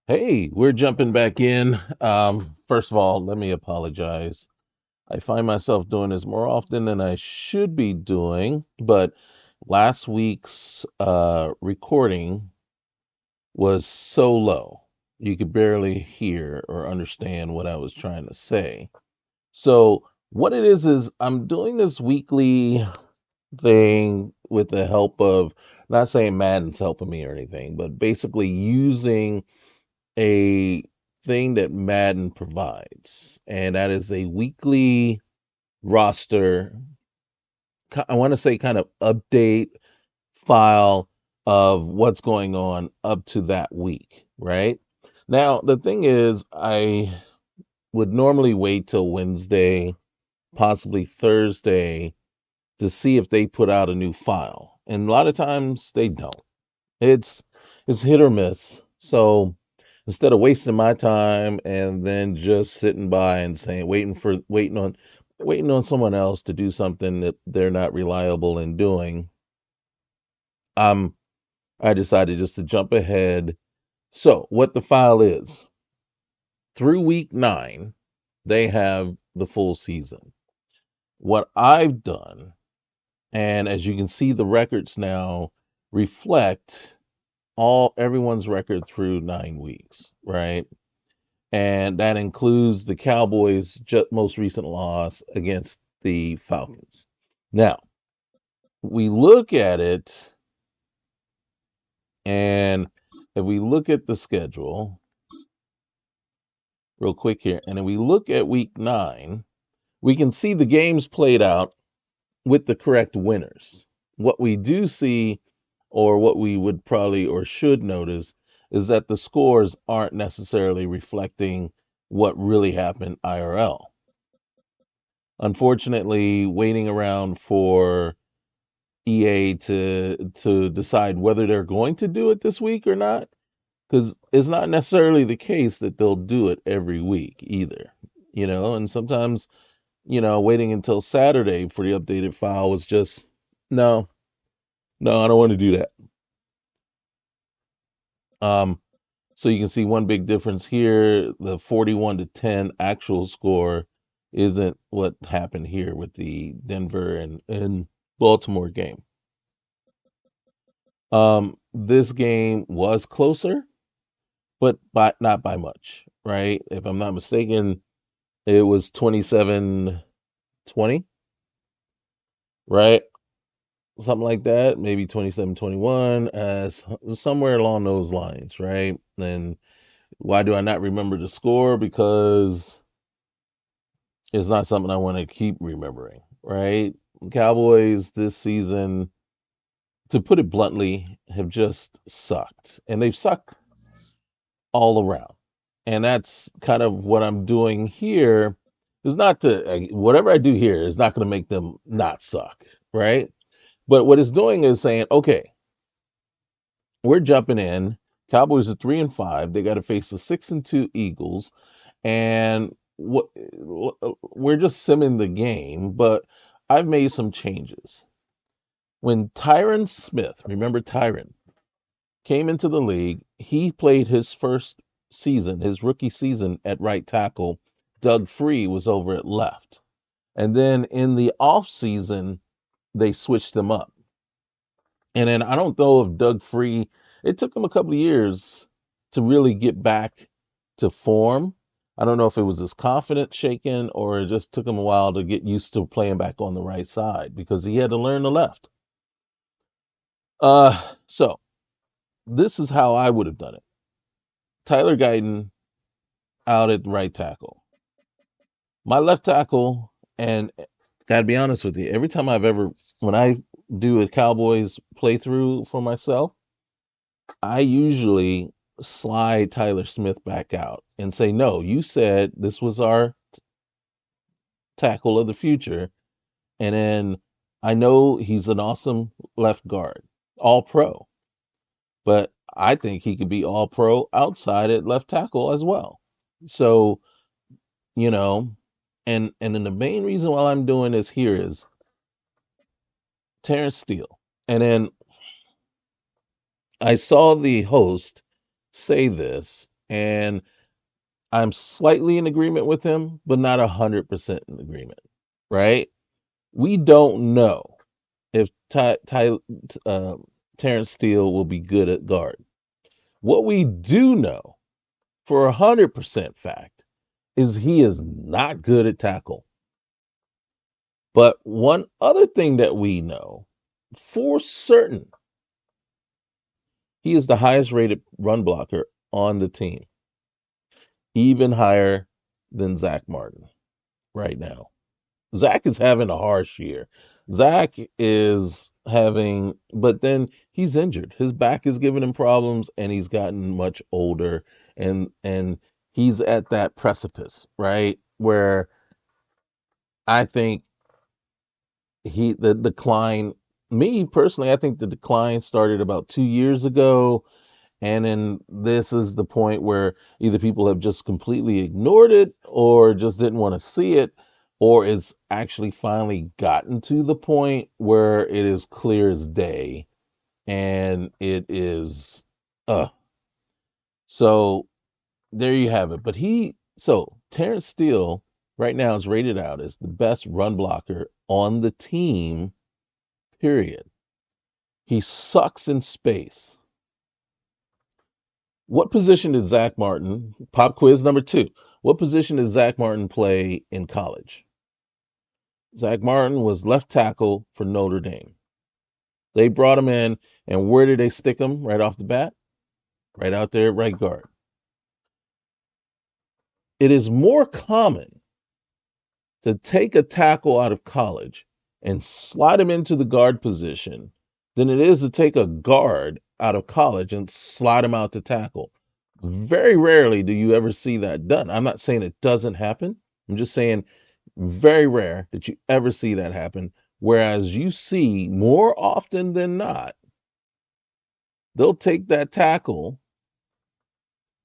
Hey, we're jumping back in. First of all, let me apologize. I find myself doing this more often than I should be doing, but last week's recording was so low. You could barely hear or understand what I was trying to say. So, what it is I'm doing this weekly thing with the help of, not saying Madden's helping me or anything, but basically using a thing that Madden provides, and that is a weekly roster. I want to say kind of update file of what's going on up to that week, right? Now, the thing is, I would normally wait till Wednesday, possibly Thursday, to see if they put out a new file. And a lot of times they don't. It's it's hit or miss. So instead of wasting my time and then just sitting by and saying waiting on someone else to do something that they're not reliable in doing, um I decided just to jump ahead. So what the file is, through week 9, they have the full season. What I've done, and as you can see, the records now reflect all everyone's record through 9 weeks, right? And that includes the Cowboys' most recent loss against the Falcons. Now, we look at it, and if we look at the schedule real quick here, and if we look at week 9, we can see the games played out with the correct winners. What we do see, or what we would probably or should notice, is that the scores aren't necessarily reflecting what really happened IRL. Unfortunately, waiting around for EA to decide whether they're going to do it this week or not, because it's not necessarily the case that they'll do it every week either. And sometimes, waiting until Saturday for the updated file was just no, no, I don't want to do that. Um, so you can see one big difference here. The 41-10 actual score isn't what happened here with the Denver and Baltimore game. This game was closer, but not by much, right? If I'm not mistaken, it was 27-20, right? Something like that, maybe 27-21, somewhere along those lines, right? And why do I not remember the score? Because it's not something I want to keep remembering, right? Cowboys this season, to put it bluntly, have just sucked. And they've sucked all around. And that's kind of what I'm doing here. Is not to whatever I do here is not going to make them not suck, right? But what it's doing is saying, okay, we're jumping in. Cowboys are 3-5. They got to face the 6-2 Eagles, and we're just simming the game. But I've made some changes. When Tyron Smith, remember Tyron, came into the league, he played his first season, his rookie season at right tackle. Doug Free was over at left. And then in the off season, they switched him up. And then I don't know if Doug Free, it took him a couple of years to really get back to form. I don't know if it was his confidence shaken or it just took him a while to get used to playing back on the right side because he had to learn the left. So this is how I would have done it. Tyler Guyton out at right tackle. My left tackle, and gotta be honest with you, every time when I do a Cowboys playthrough for myself, I usually slide Tyler Smith back out and say, no, you said this was our tackle of the future. And then I know he's an awesome left guard, all pro, but I think he could be all pro outside at left tackle as well. So, you know, and then the main reason why I'm doing this here is Terrence Steele. And then I saw the host say this. And I'm slightly in agreement with him, but not 100% in agreement, right? We don't know if uh, Terrence Steele will be good at guard. What we do know for 100% fact is he is not good at tackle. But one other thing that we know for certain, he is the highest rated run blocker on the team, even higher than Zach Martin right now. Zach is having a harsh year. Zach is having, but then he's injured. His back is giving him problems, and he's gotten much older, and he's at that precipice, right? Where I think the decline. Me personally, I think the decline started about 2 years ago, and then this is the point where either people have just completely ignored it or just didn't want to see it, or it's actually finally gotten to the point where it is clear as day and it is uh so there you have it. But Terrence Steele right now is rated out as the best run blocker on the team, period. He sucks in space. What position did Zach Martin, pop quiz number two, what position did Zach Martin play in college? Zach Martin was left tackle for Notre Dame. They brought him in, and where did they stick him right off the bat? Right out there at right guard. It is more common to take a tackle out of college and slide him into the guard position than it is to take a guard out of college and slide him out to tackle. Very rarely do you ever see that done. I'm not saying it doesn't happen. I'm just saying very rare that you ever see that happen. Whereas you see more often than not, they'll take that tackle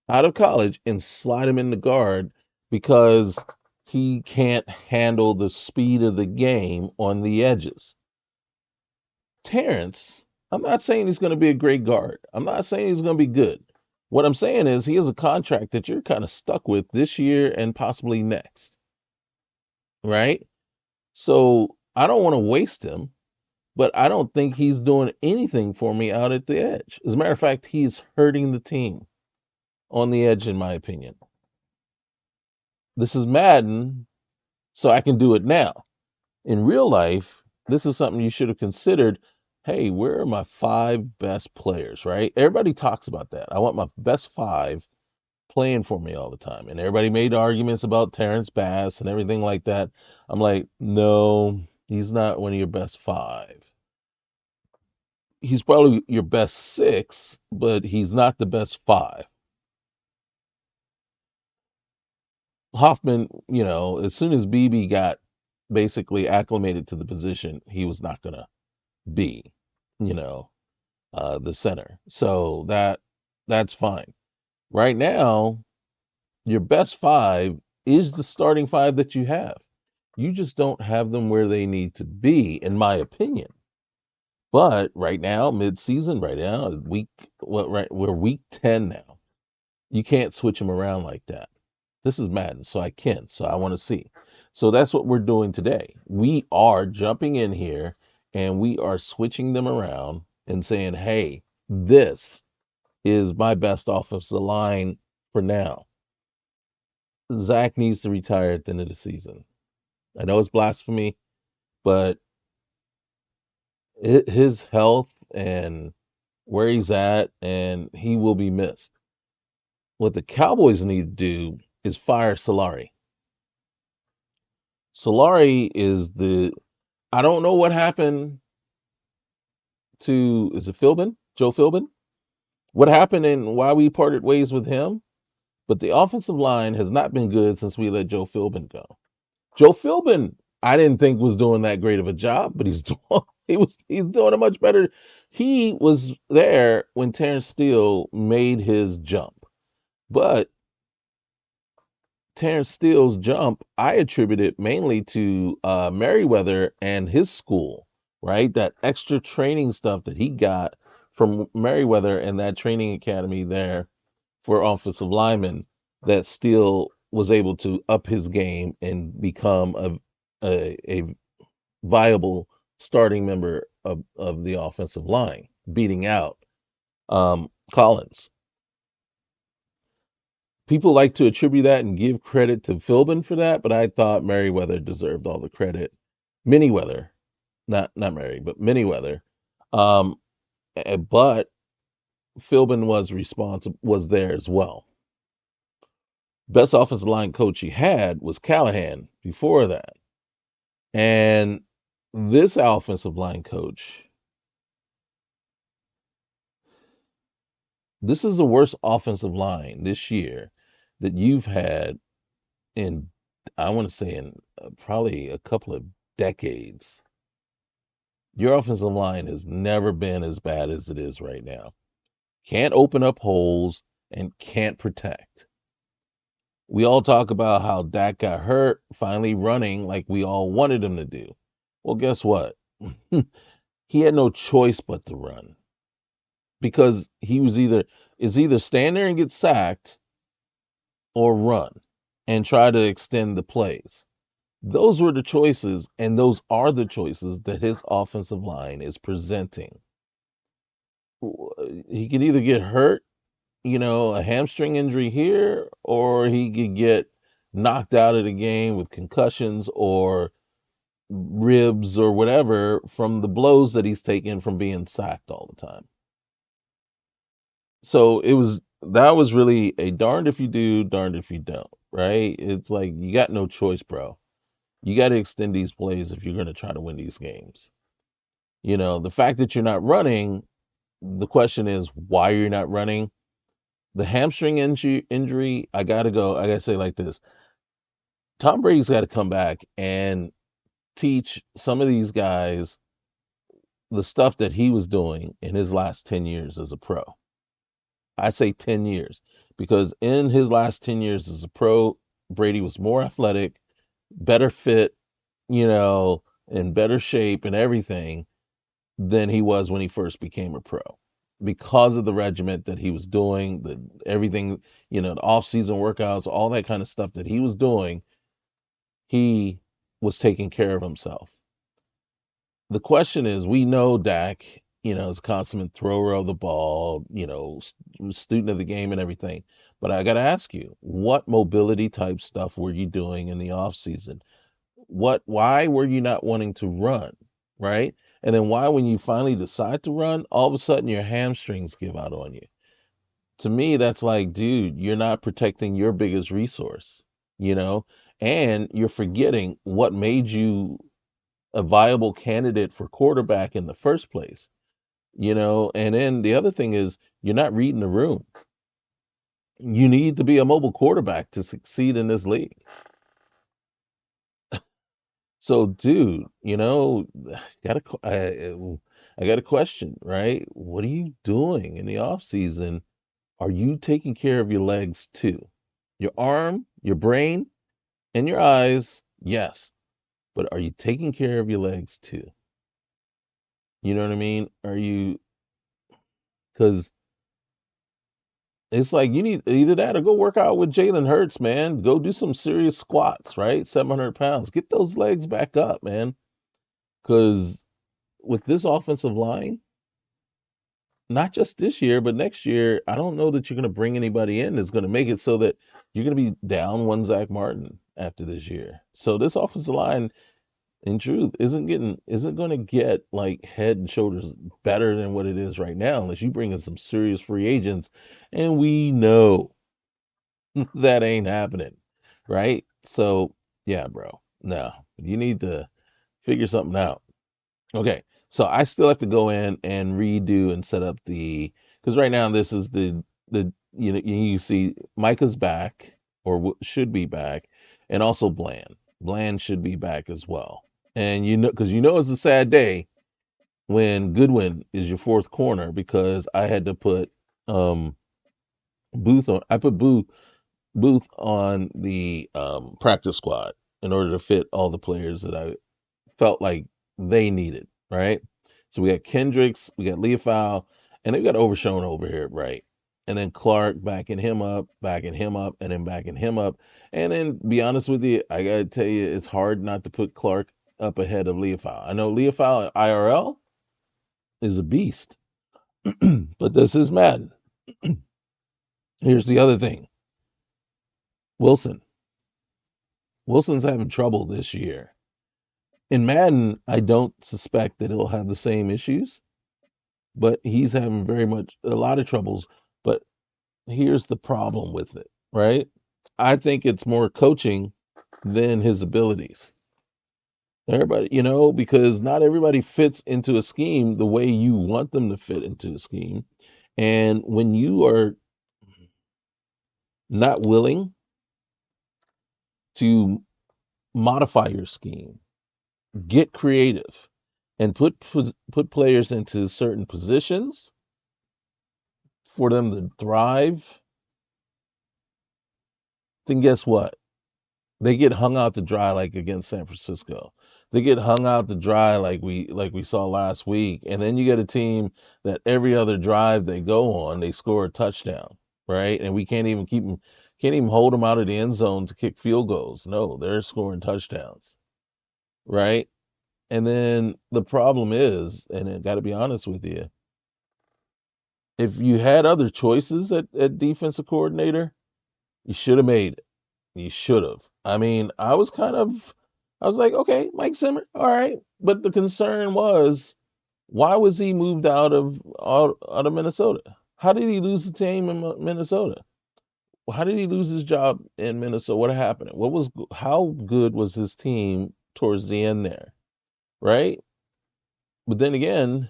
out of college and slide him in the guard because he can't handle the speed of the game on the edges. Terrence, I'm not saying he's going to be a great guard. I'm not saying he's going to be good. What I'm saying is he has a contract that you're kind of stuck with this year and possibly next, right? So I don't want to waste him, but I don't think he's doing anything for me out at the edge. As a matter of fact, he's hurting the team on the edge, in my opinion. This is Madden, so I can do it now. In real life, this is something you should have considered. Hey, where are my five best players, right? Everybody talks about that. I want my best five playing for me all the time. And everybody made arguments about Terrence Bass and everything like that. I'm like, no, he's not one of your best five. He's probably your best six, but he's not the best five. Hoffman, as soon as BB got basically acclimated to the position, he was not going to be, you know, the center. So that's fine. Right now, your best five is the starting five that you have. You just don't have them where they need to be, in my opinion. But right now, mid-season, right now, we're week 10 now. You can't switch them around like that. This is Madden, so I can. So I want to see. So that's what we're doing today. We are jumping in here and we are switching them around and saying, hey, this is my best offensive line for now. Zach needs to retire at the end of the season. I know it's blasphemy, but his health and where he's at, and he will be missed. What the Cowboys need to do is fire Solari. Solari is I don't know what happened to, is it Philbin? Joe Philbin? What happened and why we parted ways with him? But the offensive line has not been good since we let Joe Philbin go. Joe Philbin, I didn't think was doing that great of a job, but he's doing a much better. He was there when Terrence Steele made his jump. But Terrence Steele's jump, I attribute it mainly to Merriweather and his school, right? That extra training stuff that he got from Merriweather and that training academy there for offensive lineman that still was able to up his game and become a viable starting member of the offensive line, beating out Collins. People like to attribute that and give credit to Philbin for that, but I thought Merriweather deserved all the credit. Manyweather, not Mary, but Manyweather. Um, but Philbin was there as well. Best offensive line coach he had was Callahan before that, and this offensive line coach, this is the worst offensive line this year that you've had in, I want to say, in probably a couple of decades. Your offensive line has never been as bad as it is right now. Can't open up holes and can't protect. We all talk about how Dak got hurt, finally running like we all wanted him to do. Well, guess what? He had no choice but to run because he was either stand there and get sacked or run and try to extend the plays. Those were the choices, and those are the choices that his offensive line is presenting. He could either get hurt, a hamstring injury here, or he could get knocked out of the game with concussions or ribs or whatever from the blows that he's taken from being sacked all the time. So that was really a darned if you do, darned if you don't, right? It's like you got no choice, bro. You got to extend these plays if you're going to try to win these games. The fact that you're not running, the question is why you're not running. The hamstring injury, I got to go. I got to say like this. Tom Brady's got to come back and teach some of these guys the stuff that he was doing in his last 10 years as a pro. I say 10 years because in his last 10 years as a pro, Brady was more athletic, better fit, in better shape and everything than he was when he first became a pro because of the regiment that he was doing, the everything, the off-season workouts, all that kind of stuff that he was doing, he was taking care of himself. The question is, we know Dak, is a consummate thrower of the ball, student of the game and everything. But I got to ask you, what mobility type stuff were you doing in the off season? Why were you not wanting to run, right? And then why, when you finally decide to run, all of a sudden your hamstrings give out on you? To me, that's like, dude, you're not protecting your biggest resource, you know, and you're forgetting what made you a viable candidate for quarterback in the first place, and then the other thing is you're not reading the room. You need to be a mobile quarterback to succeed in this league. So, dude, got a, I got a question, right? What are you doing in the off season? Are you taking care of your legs too? Your arm, your brain, and your eyes, yes. But are you taking care of your legs too? You know what I mean? Are you, because it's like you need either that or go work out with Jalen Hurts, man. Go do some serious squats, right? 700 pounds. Get those legs back up, man. Because with this offensive line, not just this year, but next year, I don't know that you're going to bring anybody in that's going to make it so that you're going to be down one Zach Martin after this year. So this offensive line, in truth, isn't going to get like head and shoulders better than what it is right now unless you bring in some serious free agents, and we know that ain't happening, right? So yeah, bro, no, you need to figure something out. Okay, so I still have to go in and redo and set up because right now this is the you see Micah's back or should be back, and also Bland. Bland should be back as well. And because it's a sad day when Goodwin is your fourth corner because I had to put um Booth on. I put Booth on the practice squad in order to fit all the players that I felt like they needed, right? So we got Kendricks, we got Leofau, and they've got Overshown over here, right? and then Clark backing him up, backing him up, and then backing him up. And then, be honest with you, I gotta tell you, it's hard not to put Clark up ahead of Leofau. I know Leofau IRL is a beast, but this is Madden. Here's the other thing: Wilson. Wilson's having trouble this year. In Madden, I don't suspect that he'll have the same issues, but he's having very much a lot of troubles. But here's the problem with it, right? I think it's more coaching than his abilities. Everybody, because not everybody fits into a scheme the way you want them to fit into a scheme. And when you are not willing to modify your scheme, get creative, and put players into certain positions for them to thrive, then guess what? They get hung out to dry like against San Francisco. They get hung out to dry like we saw last week. And then you get a team that every other drive they go on, they score a touchdown, right? And we can't even hold them out of the end zone to kick field goals. No, they're scoring touchdowns, right? And then the problem is, and I got to be honest with you, if you had other choices at defensive coordinator, you should have made it. You should have. I mean, I was like, okay, Mike Zimmer, all right. But the concern was, why was he moved out of Minnesota? How did he lose the team in Minnesota? How did he lose his job in Minnesota? What happened? How good was his team towards the end there, right? But then again,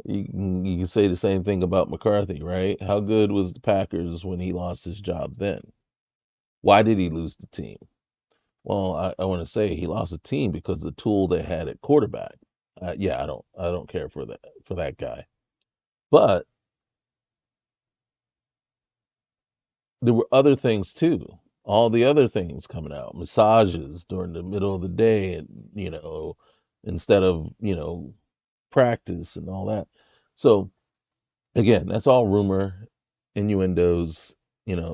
you can say the same thing about McCarthy, right? How good was the Packers when he lost his job then? Why did he lose the team? Well, I want to say he lost the team because of the tool they had at quarterback. Yeah, I don't care for that guy. But there were other things too. All the other things coming out, massages during the middle of the day, and instead of practice and all that. So again, that's all rumor, innuendos,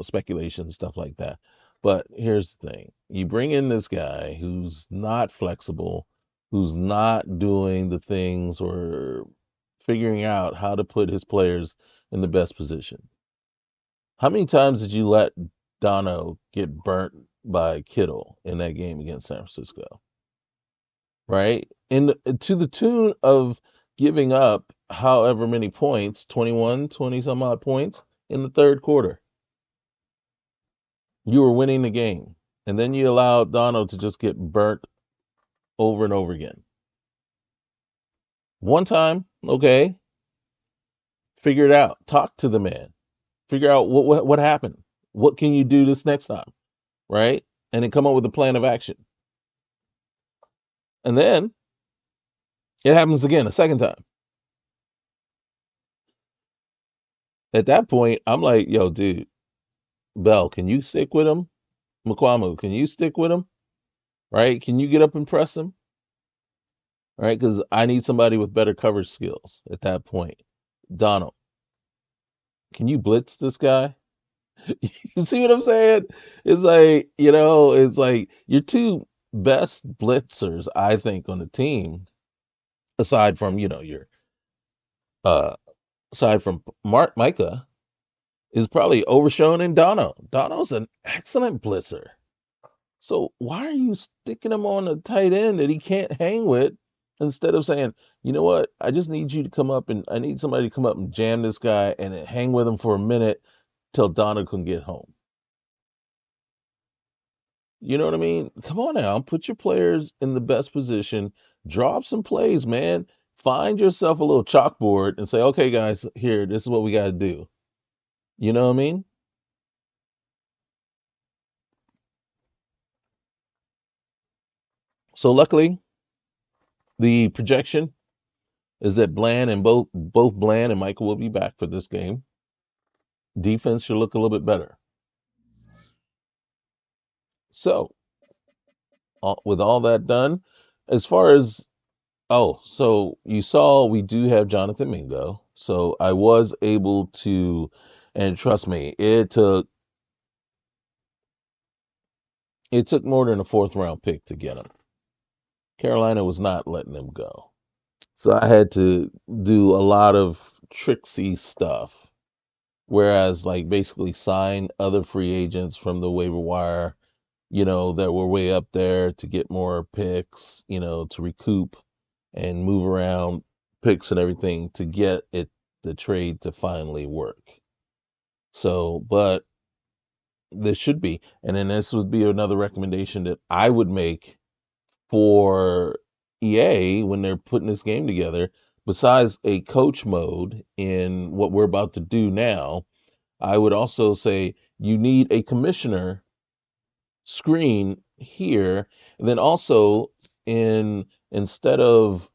speculation, stuff like that. But here's the thing. You bring in this guy who's not flexible, who's not doing the things or figuring out how to put his players in the best position. How many times did you let Dono get burnt by Kittle in that game against San Francisco? Right? And to the tune of giving up however many points, 21, 20 some odd points in the third quarter. You were winning the game. And then you allowed Dono to just get burnt over and over again. One time, okay, figure it out. Talk to the man. Figure out what happened. What can you do this next time? Right? And then come up with a plan of action. And then it happens again a second time. At that point, I'm like, yo, dude, Bell, can you stick with him? McQuamu, can you stick with him? Right? Can you get up and press him? Right? Because I need somebody with better coverage skills at that point. Donald, can you blitz this guy? You see what I'm saying? It's like your two best blitzers, I think, on the team, aside from, your uh aside from Micah, is probably Overshown and Dono. Dono's an excellent blitzer. So why are you sticking him on a tight end that he can't hang with instead of saying, you know what, I just need you to come up and I need somebody to come up and jam this guy and then hang with him for a minute till Dono can get home. You know what I mean? Come on now, put your players in the best position, draw up some plays, man. Find yourself a little chalkboard and say, okay, guys, here, this is what we got to do. You know what I mean? So luckily, the projection is that Bland and both Bland and Michael will be back for this game. Defense should look a little bit better. So, with all that done, as far as so you saw we do have Jonathan Mingo. So I was able to And trust me, it took more than a fourth round pick to get him. Carolina was not letting him go. So I had to do a lot of tricksy stuff. Whereas, like, basically sign other free agents from the waiver wire, that were way up there to get more picks, to recoup and move around picks and everything to get the trade to finally work. So, but this should be, and then this would be another recommendation that I would make for EA when they're putting this game together. Besides a coach mode in what we're about to do now, I would also say you need a commissioner screen here. And then also instead of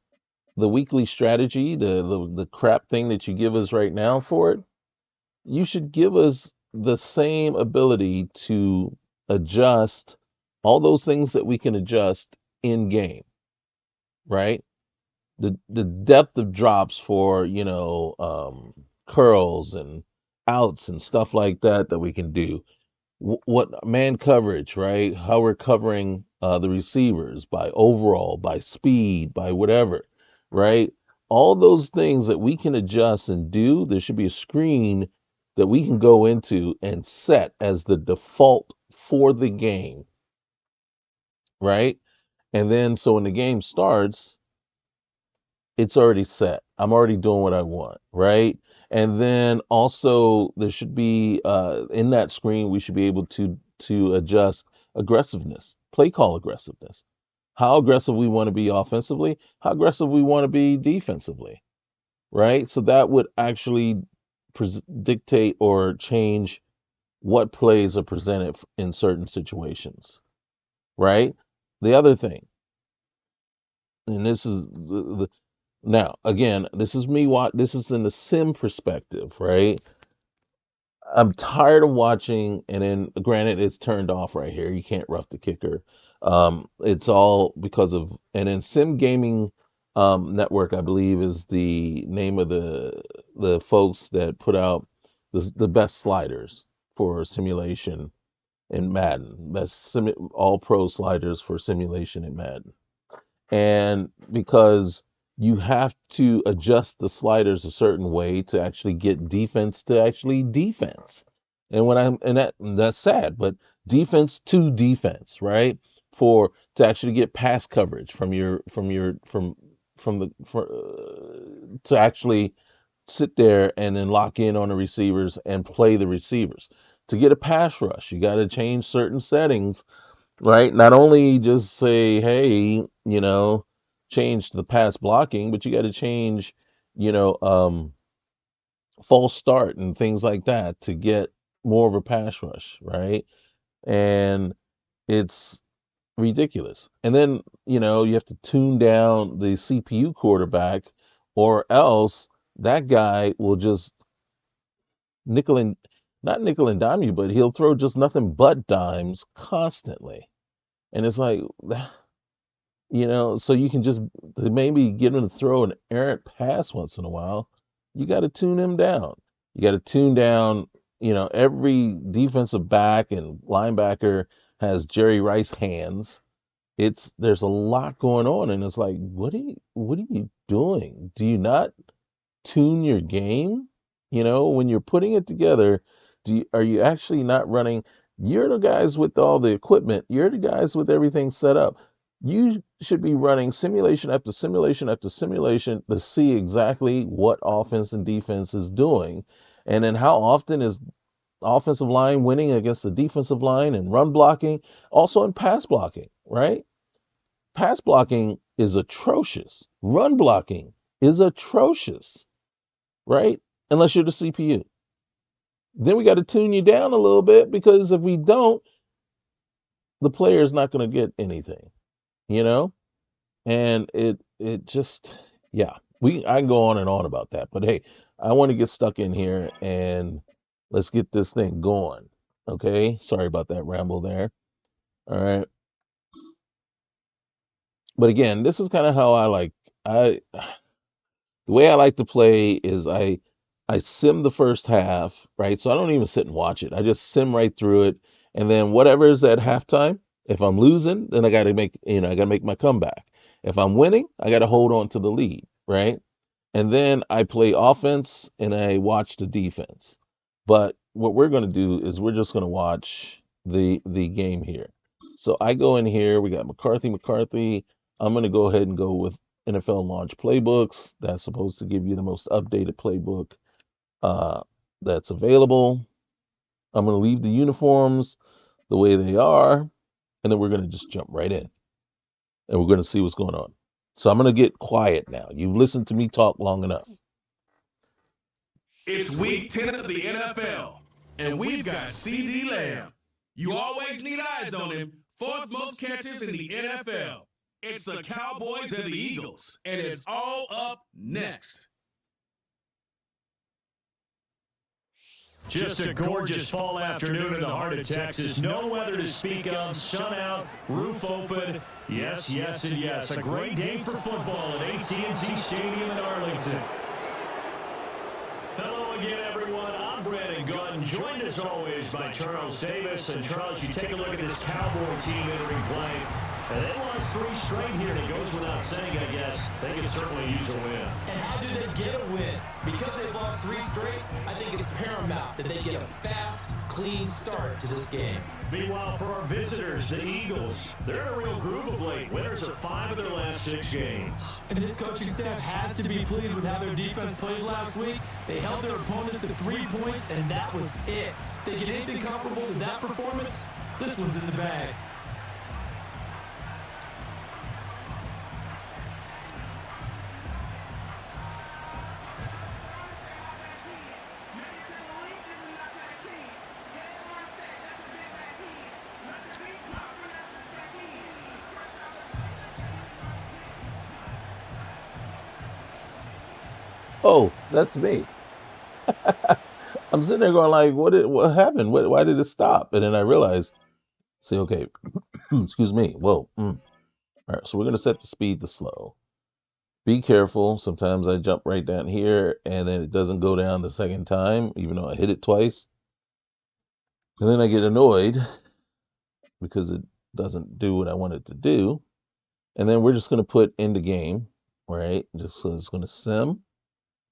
the weekly strategy, the crap thing that you give us right now for it, you should give us the same ability to adjust all those things that we can adjust in game, right? The depth of drops for, curls and outs and stuff like that we can do. What man coverage, right? How we're covering the receivers by overall, by speed, by whatever, right? All those things that we can adjust and do, there should be a screen that we can go into and set as the default for the game, right? And then so when the game starts, it's already set. I'm already doing what I want, right? And then also there should be in that screen we should be able to adjust aggressiveness, play call aggressiveness. How aggressive we want to be offensively, how aggressive we want to be defensively, right? So that would actually dictate or change what plays are presented in certain situations, right? The other thing, and this is now, again, this is me. This is in the sim perspective, right? I'm tired of watching, and then granted, it's turned off right here. You can't rough the kicker. It's all because of, and then Sim Gaming Network, I believe, is the name of the folks that put out the best sliders for simulation in Madden. All pro sliders for simulation in Madden. And because you have to adjust the sliders a certain way to actually get defense to actually defense. And when I'm and that's sad, but defense to defense, right? For to actually get pass coverage from the for, to actually sit there and then lock in on the receivers and play the receivers. To get a pass rush, you got to change certain settings, right? Not only just say, hey, change the pass blocking, but you got to change, you know, um, false start and things like that to get more of a pass rush, right? And it's ridiculous. And then, you have to tune down the CPU quarterback, or else that guy will just nickel and not nickel and dime you, but he'll throw just nothing but dimes constantly. And it's like, so you can just to maybe get him to throw an errant pass once in a while, you got to tune him down. You got to tune down, every defensive back and linebacker has Jerry Rice hands. There's a lot going on, and it's like, what are you doing? Do you not tune your game? When you're putting it together, are you actually not running? You're the guys with all the equipment, you're the guys with everything set up. You should be running simulation after simulation after simulation to see exactly what offense and defense is doing. And then how often is offensive line winning against the defensive line and run blocking, also in pass blocking, right? Pass blocking is atrocious. Run blocking is atrocious, right? Unless you're the CPU. Then we got to tune you down a little bit, because if we don't, the player is not going to get anything, you know? And it just, yeah, I can go on and on about that. But hey, I want to get stuck in here and let's get this thing going. Okay? Sorry about that ramble there. All right. But again, this is kind of how I the way I like to play is I sim the first half, right? So I don't even sit and watch it. I just sim right through it, and then whatever is at halftime, if I'm losing, then I got to make my comeback. If I'm winning, I got to hold on to the lead, right? And then I play offense and I watch the defense. But what we're going to do is we're just going to watch the game here. So I go in here, we got McCarthy. I'm going to go ahead and go with NFL launch playbooks. That's supposed to give you the most updated playbook uh, that's available. I'm going to leave the uniforms the way they are, and then we're going to just jump right in and we're going to see what's going on. So I'm going to get quiet now. You've listened to me talk long enough. It's week 10 of the NFL, and we've got CD Lamb. You always need eyes on him. Fourth most catches in the NFL. It's the Cowboys and the Eagles, and it's all up next. Just a gorgeous fall afternoon in the heart of Texas. No weather to speak of. Sun out, roof open. Yes, yes, and yes. A great day for football at AT&T Stadium in Arlington. Hello again, everyone. I'm Brandon Gunn, joined as always by Charles Davis. And Charles, you take a look at this Cowboy team entering play. And they lost 3 straight here, and it goes without saying, I guess. They could certainly use a win. And how did they get a win? Because they've lost 3 straight, I think it's paramount that they get a fast, clean start to this game. Meanwhile, for our visitors, the Eagles, they're in a real groove of late. Winners of 5 of their last 6 games. And this coaching staff has to be pleased with how their defense played last week. They held their opponents to 3 points, and that was it. If they get anything comparable to that performance, this one's in the bag. Oh, that's me. I'm sitting there going like, what happened? Why did it stop? And then I realized, say, okay, excuse me. Whoa. All right, so we're gonna set the speed to slow. Be careful. Sometimes I jump right down here and then it doesn't go down the second time, even though I hit it twice. And then I get annoyed because it doesn't do what I want it to do. And then we're just gonna put in the game, right? Just so it's gonna sim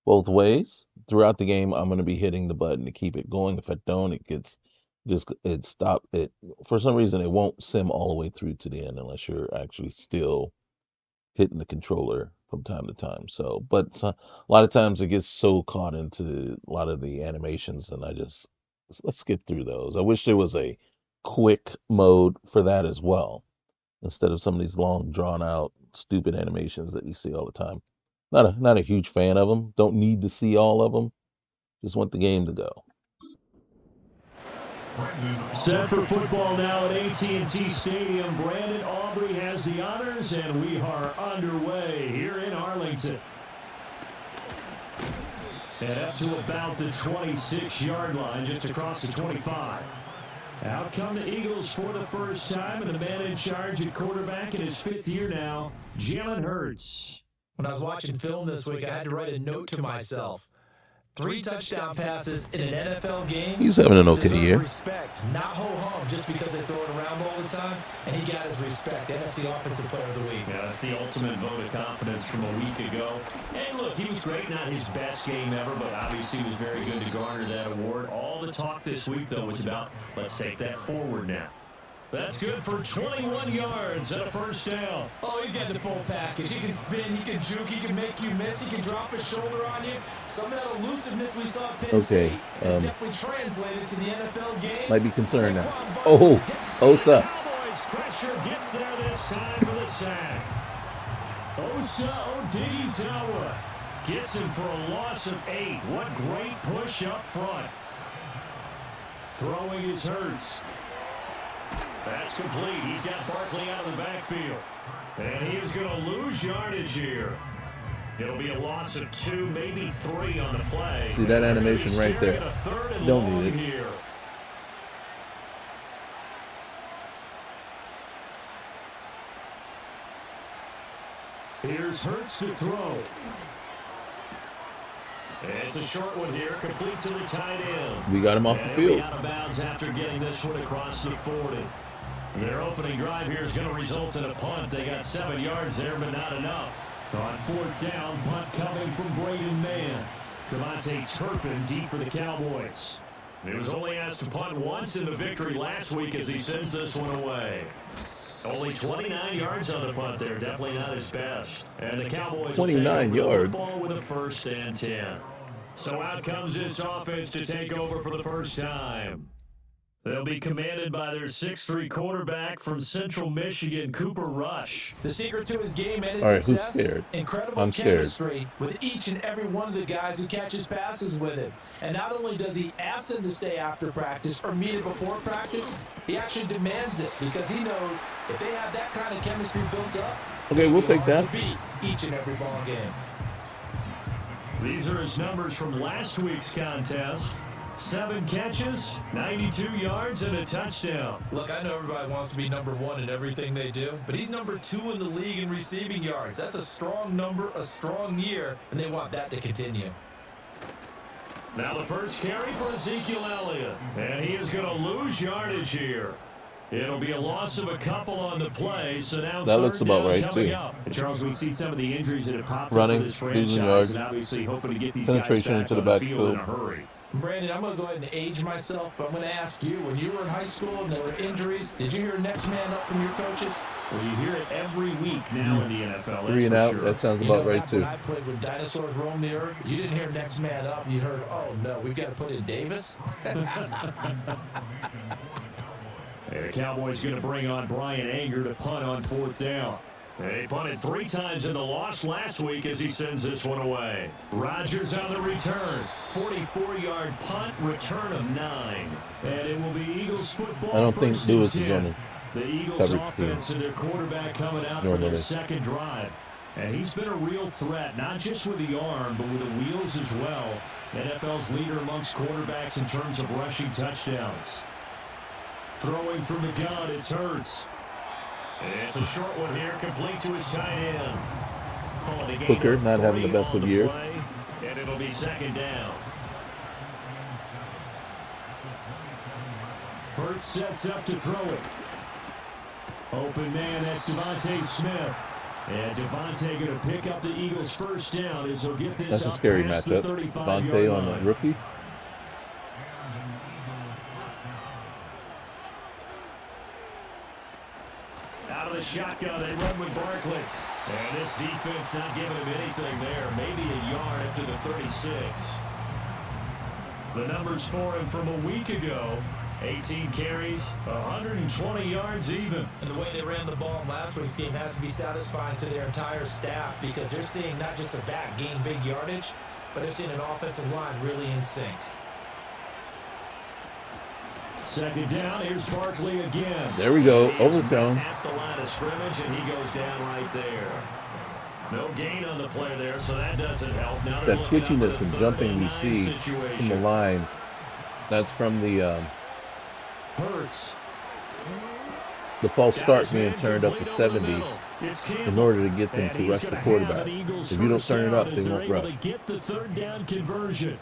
both ways. Throughout the game, I'm going to be hitting the button to keep it going. If I don't, it stop it. For some reason, it won't sim all the way through to the end unless you're actually still hitting the controller from time to time. So, but a lot of times it gets so caught into a lot of the animations, and let's skip through those. I wish there was a quick mode for that as well, instead of some of these long, drawn out, stupid animations that you see all the time. Not a huge fan of them. Don't need to see all of them. Just want the game to go. Set for football now at AT&T Stadium. Brandon Aubrey has the honors, and we are underway here in Arlington. And up to about the 26-yard line, just across the 25. Out come the Eagles for the first time, and the man in charge at quarterback in his 5th year now, Jalen Hurts. When I was watching film this week, I had to write a note to myself. 3 touchdown passes in an NFL game. He's having an okay year. Respect, not ho-hum, just because they throw it around all the time. And he got his respect. NFC Offensive Player of the Week. Yeah, that's the ultimate vote of confidence from a week ago. And look, he was great. Not his best game ever, but obviously he was very good to garner that award. All the talk this week, though, was about let's take that forward now. That's good for 21 yards and a first down. Oh, he's got the full package. He can spin, he can juke, he can make you miss, he can drop his shoulder on you. Some of that elusiveness we saw at Penn State is definitely translated to the NFL game. Might be concerned now. Oh, Osa. Cowboys pressure gets there this time for the sack. Osa Odighizuwa gets him for a loss of 8. What great push up front. Throwing is Hurts. That's complete. He's got Barkley out of the backfield. And he is going to lose yardage here. It'll be a loss of 2, maybe 3 on the play. See that animation right there. Don't need it. Here. Here's Hurts to throw. It's a short one here, complete to the tight end. We got him off the He'll field. be out of bounds after getting this one across the 40. Their opening drive here is going to result in a punt. They got 7 yards there, but not enough. On 4th down, punt coming from Braden Mann. Devontae Turpin deep for the Cowboys. He was only asked to punt once in the victory last week as he sends this one away. Only 29 yards on the punt there. Definitely not his best. And the Cowboys 29 yards. Ball with a 1st and 10. So out comes this offense to take over for the first time. They'll be commanded by their 6'3" quarterback from Central Michigan, Cooper Rush. The secret to his game and his All right, success, who's scared? incredible I'm scared. chemistry with each and every one of the guys who catches passes with him. And not only does he ask them to stay after practice or meet it before practice, he actually demands it because he knows if they have that kind of chemistry built up, Okay, we'll take hard that. to beat each and every ball game. These are his numbers from last week's contest. 7 catches, 92 yards, and a touchdown. Look, I know everybody wants to be number 1 in everything they do, but he's number 2 in the league in receiving yards. That's a strong number, a strong year, and they want that to continue. Now the first carry for Ezekiel Elliott, and he is going to lose yardage here. It'll be a loss of a couple on the play, so now That looks about right, coming too. up. And Charles, we see some of the injuries that have popped Running, up for this losing franchise, yards, and obviously hoping to get these penetration guys back into the on the field in a backfield. hurry. Brandon, I'm going to go ahead and age myself, but I'm going to ask you, when you were in high school and there were injuries, did you hear next man up from your coaches? Well, you hear it every week now in the NFL. 3 and out, that sounds about right, back too. when I played when dinosaurs roamed the earth, you didn't hear next man up. You heard, oh, no, we've got to put in Davis. The Cowboys going to bring on Brian Anger to punt on 4th down. He punted 3 times in the loss last week as he sends this one away. Rodgers on the return. 44-yard punt, return of 9. And it will be Eagles football. I don't think 1st and Lewis is 10. on The Eagles coverage offense team. and their quarterback coming out for Normally. their second drive. And he's been a real threat, not just with the arm, but with the wheels as well. NFL's leader amongst quarterbacks in terms of rushing touchdowns. Throwing from the gun, it's Hurts. It's a short one here, complete to his tight end. Hooker not having the best of years. And it'll be 2nd down. Hurts sets up to throw it. Open man, that's Devontae Smith. And Devontae going to pick up the Eagles' first down as he'll get this That's a up scary past the matchup. 35-yard Devontae on line. the rookie. Out of the shotgun, they run with Barkley. And this defense not giving him anything there. Maybe a yard up to the 36. The numbers for him from a week ago. 18 carries, 120 yards even. And the way they ran the ball in last week's game has to be satisfying to their entire staff because they're seeing not just a back gain big yardage, but they're seeing an offensive line really in sync. 2nd down, here's Barkley again. There we go, He is overthrown. at the line of scrimmage, and he goes down right there. No gain on the play there, so that doesn't help. Now they're That looking up twitchiness at a and 3rd jumping and we 9 see from the situation. line, that's from the Hurts. false start being turned up to 70 in order to get them to rush the quarterback. If you don't turn it up, they won't rush. Get the 3rd down conversion.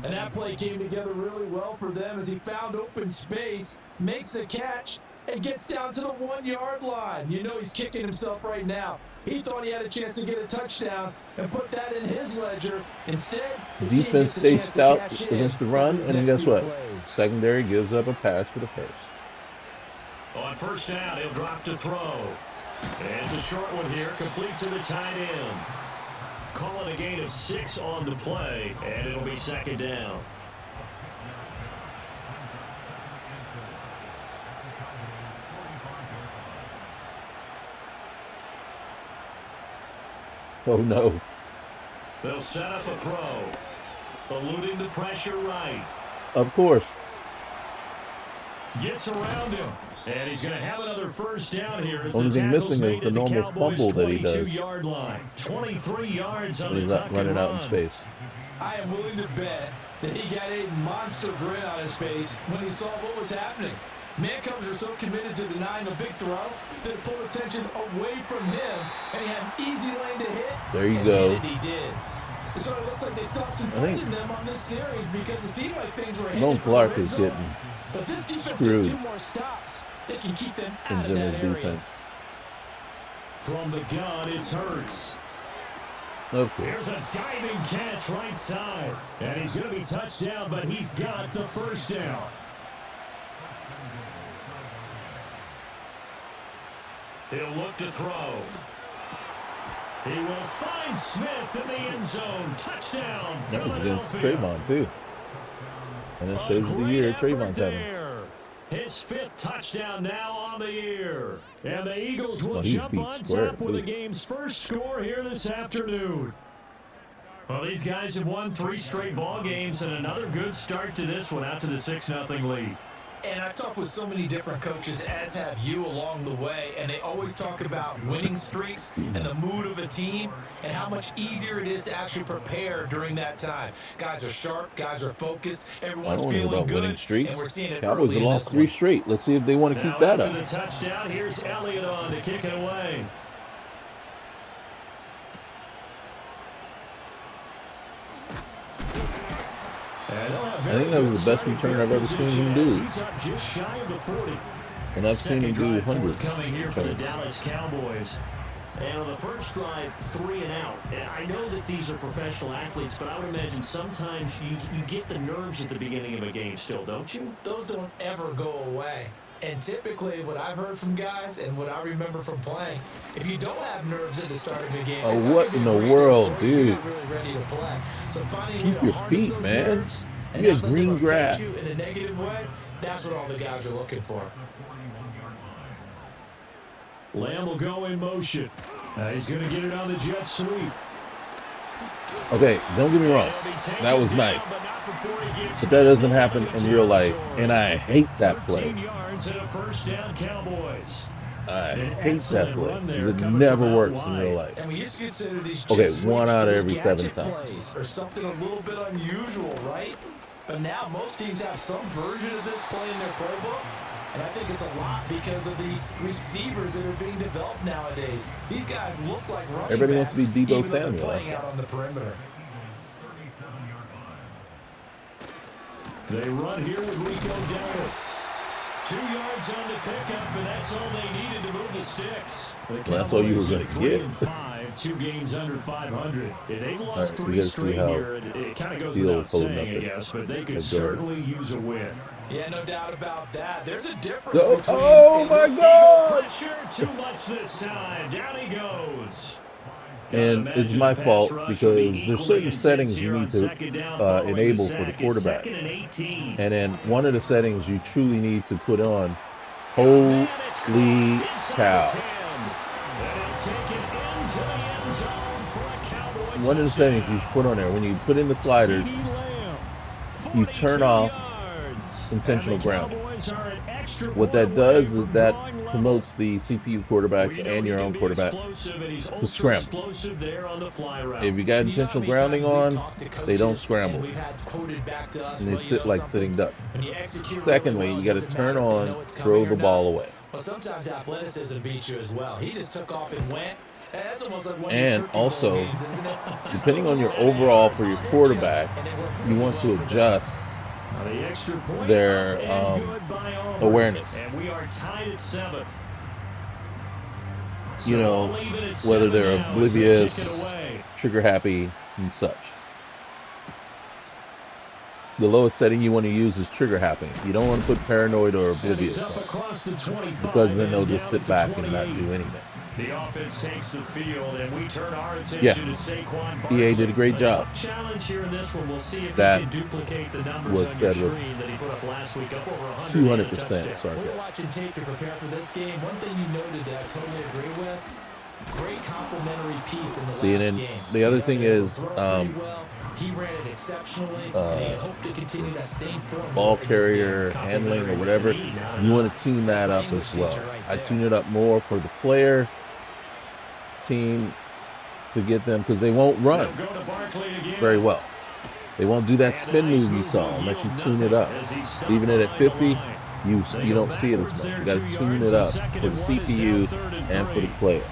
And that play came together really well for them as he found open space, makes the catch, and gets down to the 1-yard line. You know he's kicking himself right now. He thought he had a chance to get a touchdown and put that in his ledger. Instead, his team Defense gets a stays chance to stout cash in against the on run, his and next guess few what? plays. Secondary gives up a pass for the first. On 1st down, he'll drop to throw. And it's a short one here, complete to the tight end. Calling a gain of 6 on the play, and it'll be 2nd down. Oh no. They'll set up a throw. Eluding the pressure right. Of course. Gets around him. And he's going to have another 1st down here. As Only the thing tackle's missing is made the at normal Cowboys' fumble that he does. 22-yard line. 23 yards on When the he's tuck not and running out in run. space. I am willing to bet that he got a monster grin on his face when he saw what was happening. Mancombs are so committed to denying a big throw that it pulled attention away from him, and he had an easy lane to hit. There you and go. hit it he did. It sort of looks like they stopped some fighting them on this series because it seemed like things were Lone headed for Clark the red is zone. getting But this defense screwed gets 2 more stops. They can keep them out in of that Zimmer's area. defense. From the gun, it's Hurts. Okay. Here's a diving catch right side. And he's going to be touched down, but he's got the first down. He'll look to throw. He will find Smith in the end zone. Touchdown, That was against Philadelphia. Trayvon, too. And it shows the year Trayvon's having. His 5th touchdown now on the year. And the Eagles will He jump beat on square, top with the too. game's first score here this afternoon. Well, these guys have won 3 straight ball games and another good start to this one out to the 6-0 lead. And I've talked with so many different coaches, as have you, along the way, and they always talk about winning streaks and the mood of a team and how much easier it is to actually prepare during that time. Guys are sharp, guys are focused, I everyone's don't know feeling about winning good, streaks. and we're seeing it Cowboys early have in lost this 3 one. straight. Let's see if they want to Now keep that after up. the touchdown, here's Elliott on to kick it away. I think that was the best return I've ever seen him do. He's up just shy of the 40. And I've seen him do Second drive hundreds. forthcoming here for the returns. Dallas Cowboys. And on the first drive, 3 and out. And I know that these are professional athletes, but I would imagine sometimes you get the nerves at the beginning of a game still, don't you? Those don't ever go away. And typically, what I've heard from guys and what I remember from playing, if you don't have nerves at the start of a game, Oh, it's not what gonna be in a the great world, day for you. You're dude? not really ready to play. So finding a way Keep to your harness feet, those man. nerves and You not got let them green affect grass. you in a negative way, that's what all the guys are looking for. Lamb will go in motion. He's going to get it on the jet sweep. Okay, don't get me wrong. That was nice. But that doesn't happen in real life. And I hate that play. 13 yards and a first down, Cowboys. I hate that play. Because it never works in real life. And we used to consider these Okay, jet one sweeps out to of be every 7 gadget times. plays or something a little bit unusual, right? But now most teams have some version of this play in their playbook. And I think it's a lot because of the receivers that are being developed nowadays. These guys look like running Everybody wants backs, to be Deebo even though they're Samuel. playing out on the perimeter. They run here with Rico Dowdle. 2 yards on the pickup, and that's all they needed to move the sticks. Well, that's all you were going to get. 3-5, 2 games under 500. And they've lost All right, we 3 gotta see straight how here. It kind of goes Fields without holding saying, I up guess, but they could at guard. certainly use a win. Yeah, no doubt about that. There's a difference Oh, between oh my Eagle God! pressure, too much this time. Down he goes. And it's my fault because there's certain settings you need to enable for the quarterback. And then one of the settings you truly need to put on, holy cow. One of the settings you put on there, when you put in the sliders, you turn off intentional grounding. What that does is that promotes the CPU quarterbacks and your own quarterback to scramble. If you got intentional grounding on, they don't scramble. And they sit like sitting ducks. Secondly, you got to turn on, throw the ball away. Well, sometimes athleticism beats you as well. He just took off and went. That's almost like one of And your turkey bowl also, games, isn't it? depending on your overall for your quarterback, you want to adjust their awareness. And we are tied at 7. You know, whether they're oblivious, trigger happy, and such. The lowest setting you want to use is trigger happy. You don't want to put paranoid or oblivious on, because then they'll just sit back and not do anything. The offense takes the field, and we turn our attention Yeah. to Saquon Barkley. EA did a great job. Tough challenge here in this one. We'll see if That he can duplicate the numbers was on your Federer. screen that he put up last week, up over 100. 200% We're sarcasm. watching tape to prepare for this game. One thing you noted that I totally agree with, great complimentary piece in the See, and last then game. the other thing They were is, throwing pretty well. He ran it exceptionally, and he hoped to continue that same form. ball carrier handling or whatever, you want to tune that up as well. I tune it up more for the player, team, to get them, because they won't run very well. They won't do that spin move you saw unless you tune it up. Leaving it at 50, you don't see it as much. You got to tune it up for the CPU and for the player.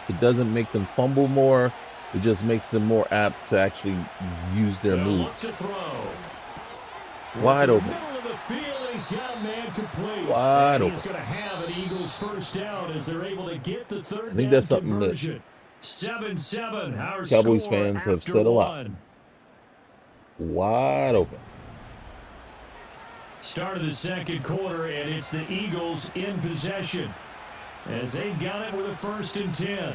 It doesn't make them fumble more. It just makes them more apt to actually use their They'll look moves. to throw. Wide In the open. middle of the field, and he's got a man complete. Wide and open. he's going to have an Eagles first down as they're able to get the third I think down that's something that conversion. 7-7, our Cowboys score fans have after said a lot. one. Wide open. Start of the second quarter, and it's the Eagles in possession as they've got it with a 1st and 10.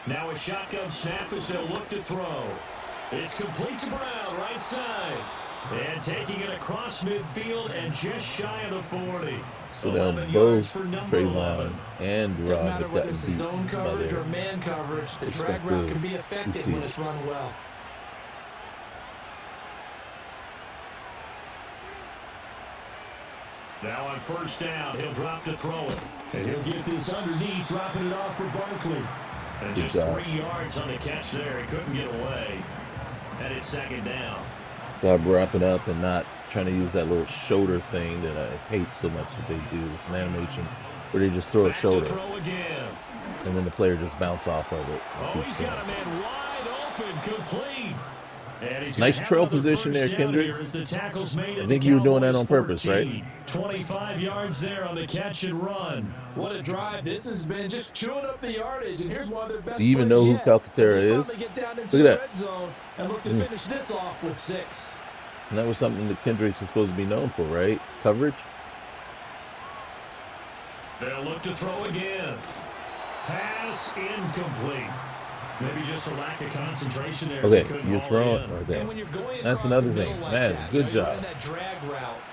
Now a shotgun snap as they'll look to throw. It's complete to Brown, right side. And taking it across midfield and just shy of the 40. So now both Trayvon 11. and Doesn't Rob matter have whether gotten it's beat zone by coverage or their man coverage, the drag route can be effective when it's run well. Now on 1st down, he'll drop to throw it. And he'll get this underneath, dropping it off for Barkley. And just 3 yards on the catch there. He couldn't get away. And it's 2nd down. God wrapping up and not trying to use that little shoulder thing that I hate so much that they do. It's an animation where they just throw a shoulder. Throw again. And then the player just bounce off of it. Oh, he's got a man wide open, complete. And he's nice trail position there, Kendricks. The tackle's made I think you were doing that on purpose, 14. right? 25 yards there on the catch and run. What a drive this has been, just chewing up the yardage. And here's one of their best Do you even know who yet, Calcaterra is? Get down into Look at the that. red zone and look to finish this off with 6. And that was something that Kendricks is supposed to be known for, right? Coverage. They'll look to throw again. Pass incomplete. Maybe just a lack of concentration there. Okay, you're throwing. Okay. That's another thing. Man, good job.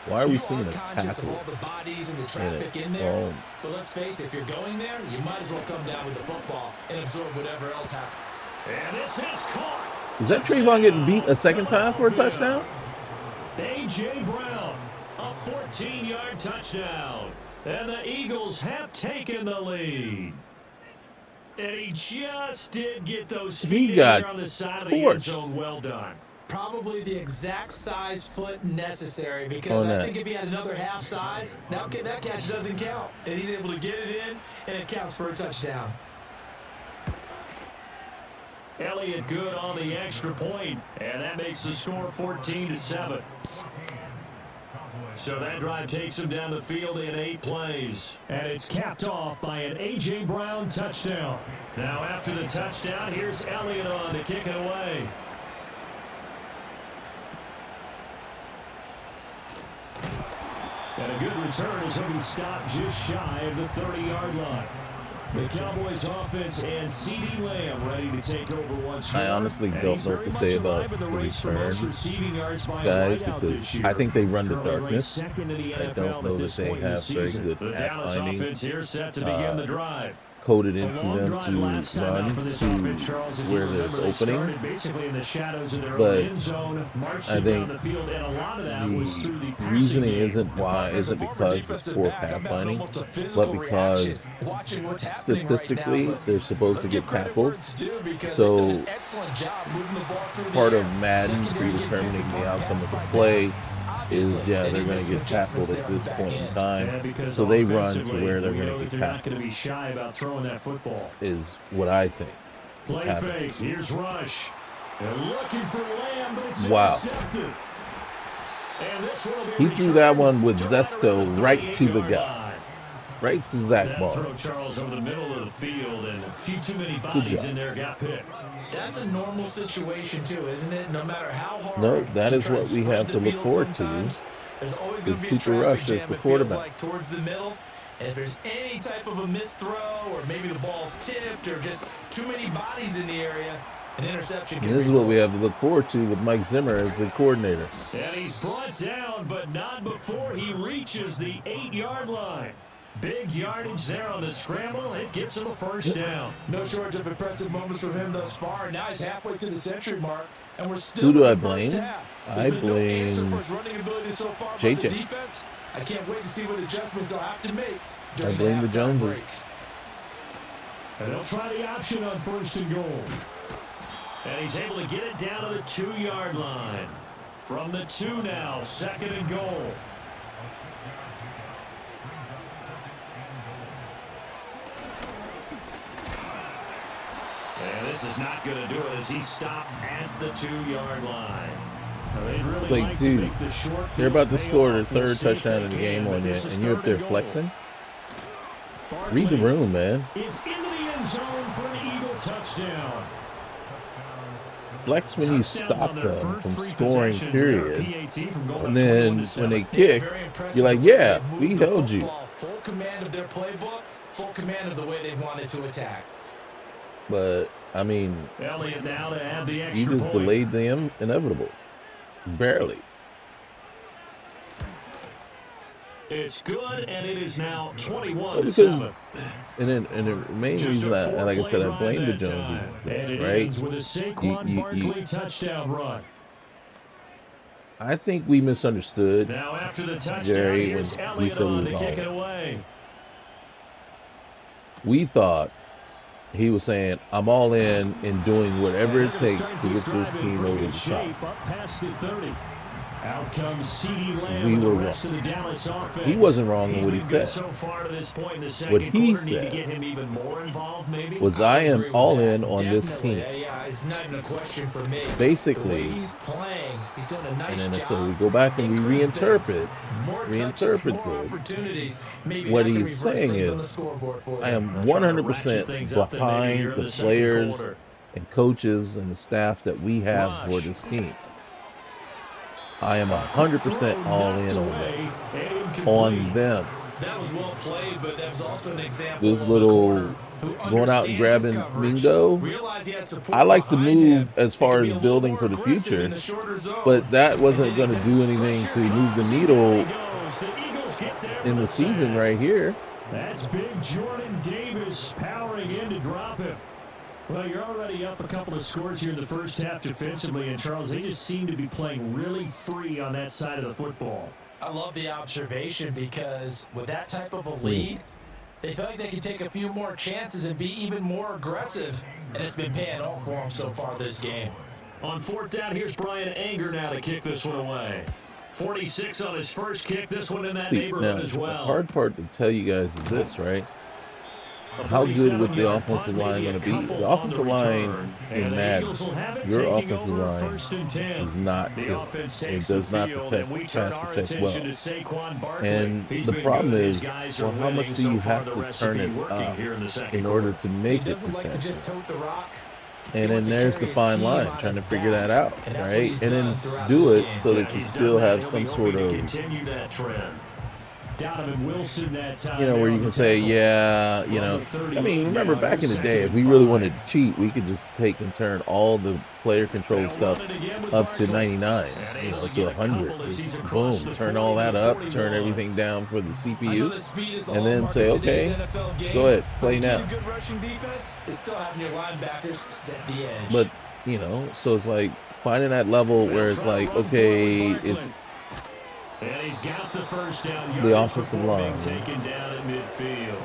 Why are we seeing a tackle all the bodies and the in traffic it? in there. Oh, But let's face it, if you're going there, you might as well come down with the football and absorb whatever else happens. And this is caught. is that Trayvon getting beat a second time for a touchdown? A.J. Brown, a 14-yard touchdown. And the Eagles have taken the lead. And he just did get those feet in there on the side of the end zone. Well done. Probably the exact size foot necessary, because I think if he had another half size, that catch doesn't count. And he's able to get it in, and it counts for a touchdown. Elliott good on the extra point, and that makes the score 14-7. So that drive takes him down the field in 8 plays. And it's capped off by an A.J. Brown touchdown. Now after the touchdown, here's Elliott on to kick it away. And a good return as he'll be stopped just shy of the 30-yard line. The Cowboys offense and CeeDee Lamb ready to take over once more. I honestly don't know what to say about the return, guys, because I think they run the darkness. I don't know that they have very good path finding. Coded into them to run to where there's opening. But I think the reasoning isn't because it's poor pathfinding, but because statistically they're supposed to get tackled. So part of Madden predetermining the outcome of the play is, they're going to get tackled at this point in time, so they run to where they're going to get tackled. Be shy about throwing that football. Is what I think. Play fake. Here's Rush. They're looking for Lamb, but it's intercepted. And this will be he threw that one with zesto right to the guy. Right to Zach Ball. Throw Charles over the middle of the field, and a few too many bodies in there got picked. That's a normal situation too, isn't it? No matter how hard. No, that is what we have to look forward to. There's always going to be a Cooper Rush traffic as jam, the it feels quarterback. like, towards the middle. And if there's any type of a missed throw, or maybe the ball's tipped, or just too many bodies in the area, an interception can And this is what we have to look forward to with Mike Zimmer as the coordinator. And he's brought down, but not before he reaches the 8-yard line. Big yardage there on the scramble. It gets him a first down. No shortage of impressive moments from him thus far. Now he's halfway to the century mark, and we're still. Who do I in the first blame? half. I There's been no answer blame for his running ability so far by JJ. the defense. I can't wait to see what adjustments they'll have to make. I blame the halftime Joneses. break. And they'll try the option on 1st and goal. And he's able to get it down to the 2-yard line. From the 2 now, 2nd and goal. this is not going to do it as he stopped at the 2-yard line. Really It's like, dude, they're about to score their third touchdown in the game on you, and you're up there flexing. Read the room, man. It's into the end zone for an Eagle touchdown. Flex when you stop them from scoring, period. And then when they kick, you're like, yeah, we held you. Full command of their playbook, full command of the way they wanted to attack. But, I mean, Elliott now to add the extra you just point. delayed the inevitable. Barely. It's good, and it is now Well, 21-7. And the main reason, like I said, I blame the Joneses, right? With a Saquon Barkley touchdown run. I think we misunderstood Now after the touchdown, Jerry when here's we Elliott said he on was to all kick it in. away. We thought he was saying, I'm all in and doing whatever it takes to get this team over the top. Up past the 30. Out comes CeeDee Lamb We and the were rest wrong. of the Dallas offense. He wasn't wrong in He's what he been good said. so far to this point in the second What he quarter. Need said to get him even more involved, maybe. was, I am all in on this team. Yeah, it's not even a question for me. Basically, the way he's playing, he's doing a nice and then job. so we go back and we reinterpret touches, more this. opportunities. Maybe What I can he's reverse saying things on the is, scoreboard for I them. am 100% behind the players and coaches and the staff that we have for this team. I am 100% all in on them. That was well played, but that was also an example This of little a corner who going out and understands his grabbing coverage, Mingo. realized he had support I like the behind move him, as and far could be as a little building more for the aggressive future, in the shorter zone. but that wasn't And going to did do exactly anything to pressure move the comes, needle The Eagles get there in for the season sack. right here. That's big Jordan Davis powering in to drop him. Well, you're already up a couple of scores here in the first half defensively, and Charles, they just seem to be playing really free on that side of the football. I love the observation because with that type of a lead, they feel like they can take a few more chances and be even more aggressive, and it's been paying off for them so far this game. On fourth down, here's Brian Anger now to kick this one away. 46 on his first kick, this one in that See, neighborhood now, as the well. hard part to tell you guys is this, right? How good would the offensive line going to be? The offensive line in Madden, your offensive line is not good. It does not protect, pass protect well. And the problem is, well, how much do you have to turn it up in order to make He it doesn't like to just protected? tote the rock. And then there's the fine line, trying to figure that out, And that's what right? he's And done then throughout do this it game. so that you still have some sort of, continue that trend. Donovan Wilson that time. where you can say, yeah, I mean, remember back in the day, if we really wanted to cheat, we could just take and turn all the player control stuff up to 99, to 100. Just boom, turn all that up, turn everything down for the CPU, and then say, okay, go ahead, play now. Good rushing defense is still having your linebackers set the edge. But, so it's like finding that level where it's like, okay, it's And he's got the first down. the offensive line Taken down at midfield.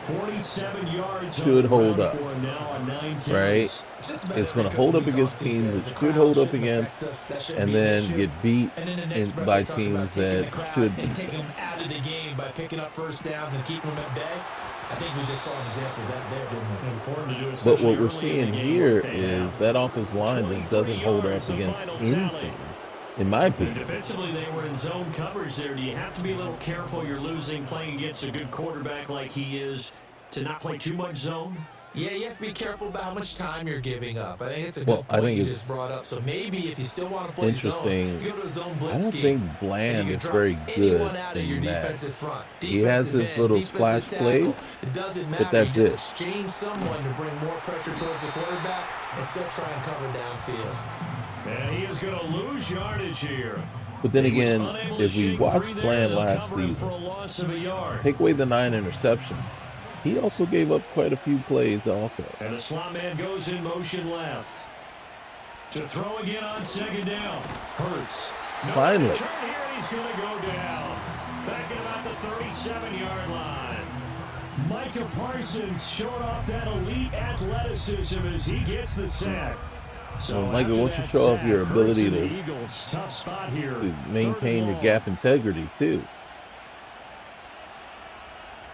47 yards should hold up, for him now on 9 carries. right? It's going to hold up against teams it should hold up against, and then get beat by teams that should and beat take them. them out of the game by picking up first downs and keeping them at bay. I think we just saw an example of that there, didn't we? Important to do, But especially what we're early in seeing the game, here work they is have. that offensive line that doesn't hold up against any team, in my And opinion. defensively, they were in zone coverage there. Do you have to be a little careful? You're losing, playing against a good quarterback like he is, to not play too much zone? Yeah, you have to be careful about how much time you're giving up. I think it's a Well, good I point think you it's just brought up. So maybe if you still want to play interesting. zone, you go to a zone I blitz don't scheme. think and Bland you is drop very good anyone out of your in that. defensive front. He has Defensive his end, little defensive splash tackle. plays, It doesn't but matter. that's You it. just exchange someone to bring more pressure towards the quarterback and still try and cover downfield. And he is going to lose yardage here. But then He was again, unable to if we shake watched free there, Bland they'll last cover him for season, a loss of a yard. take away the 9 interceptions, he also gave up quite a few plays also. And the slot man goes in motion left. To throw again on second down. Hurts. No Finally. return here, and he's going to go down. Back at about the 37-yard line. Micah Parsons showing off that elite athleticism as he gets the sack. So Well, Michael, after once you that show off sack, your Hurts ability and the to Eagles, tough spot here. maintain Third your and gap integrity too.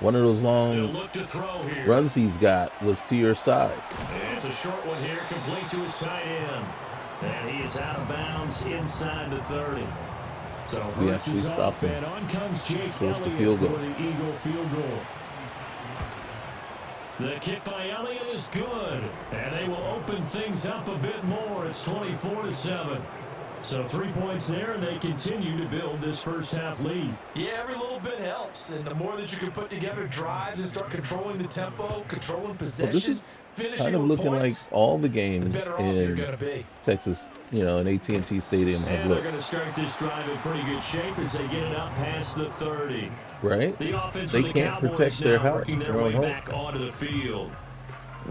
One of those They'll long look to throw here. runs he's got was to your side. It's a short one here, complete to his tight end. And he is out of bounds inside the 30. So We Hurts actually is stopped off, him. and on comes Jake Forced the Elliott field for goal. the Eagle field goal. The kick by Elliott is good, and they will open things up a bit more. It's 24-7. So 3 points there, and they continue to build this first half lead. Yeah, every little bit helps, and the more that you can put together drives and start controlling the tempo, controlling possession, Well, this is finishing kind of with looking points, like all the the games better off you're in going to be. Texas, in AT&T Stadium have And they're looked, going to start this drive in pretty good shape as they get it up past the 30. right? The offense They for the can't Cowboys protect their now house, working their their own way home. back onto the field.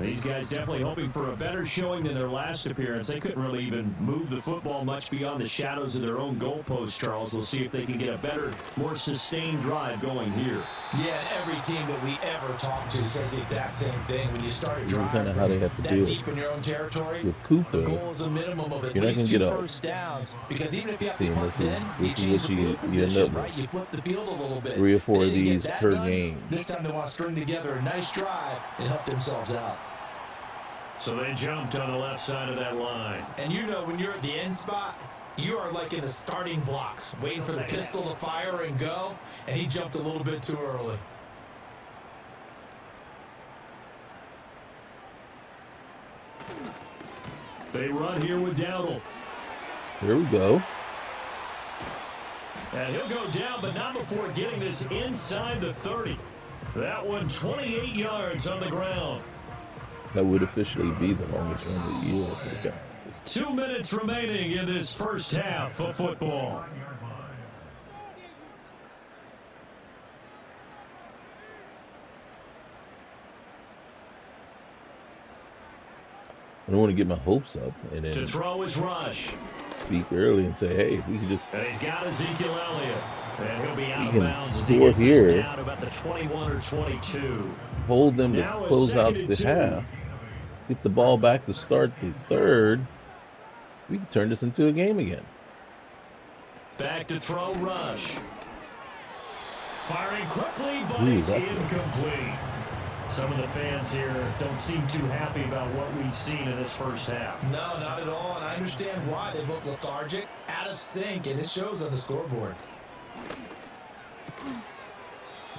These guys definitely hoping for a better showing than their last appearance. They couldn't really even move the football much beyond the shadows of their own goalpost, Charles. We'll see if they can get a better, more sustained drive going here. Yeah, and every team that we ever talk to says the exact same thing. When you start a This is drive kind of how they have to that do it. deep in your own territory, With the Cooper, goal is a minimum of at you're not least going to 2 get out. first downs. Because even if you have to See, and punt this is then, you this is change what the you field end position, up with. right? You flip the field a little bit. 3 or 4 They of didn't get these that per done. game. This time they want to string together a nice drive and help themselves out. So they jumped on the left side of that line. And when you're at the end spot, you are like in the starting blocks, waiting for the pistol to fire and go, and he jumped a little bit too early. They run here with Dowdle. Here we go. And he'll go down, but not before getting this inside the 30. That one 28 yards on the ground. That would officially be the longest run of the year for the Cowboys. 2 minutes remaining in this first half of football. I don't want to get my hopes up and To then throw his rush. speak early and say, hey, if we can just And he's got Ezekiel Elliott. And he'll be out of can bounds as he score gets here. this down to about the 21 or 22. hold them to Now a close out 2nd and the 2. half, get the ball back to start the third, we can turn this into a game again. Back to throw rush. Firing quickly, but Ooh, it's that- incomplete. Some of the fans here don't seem too happy about what we've seen in this first half. No, not at all, and I understand why. They look lethargic, out of sync, and it shows on the scoreboard.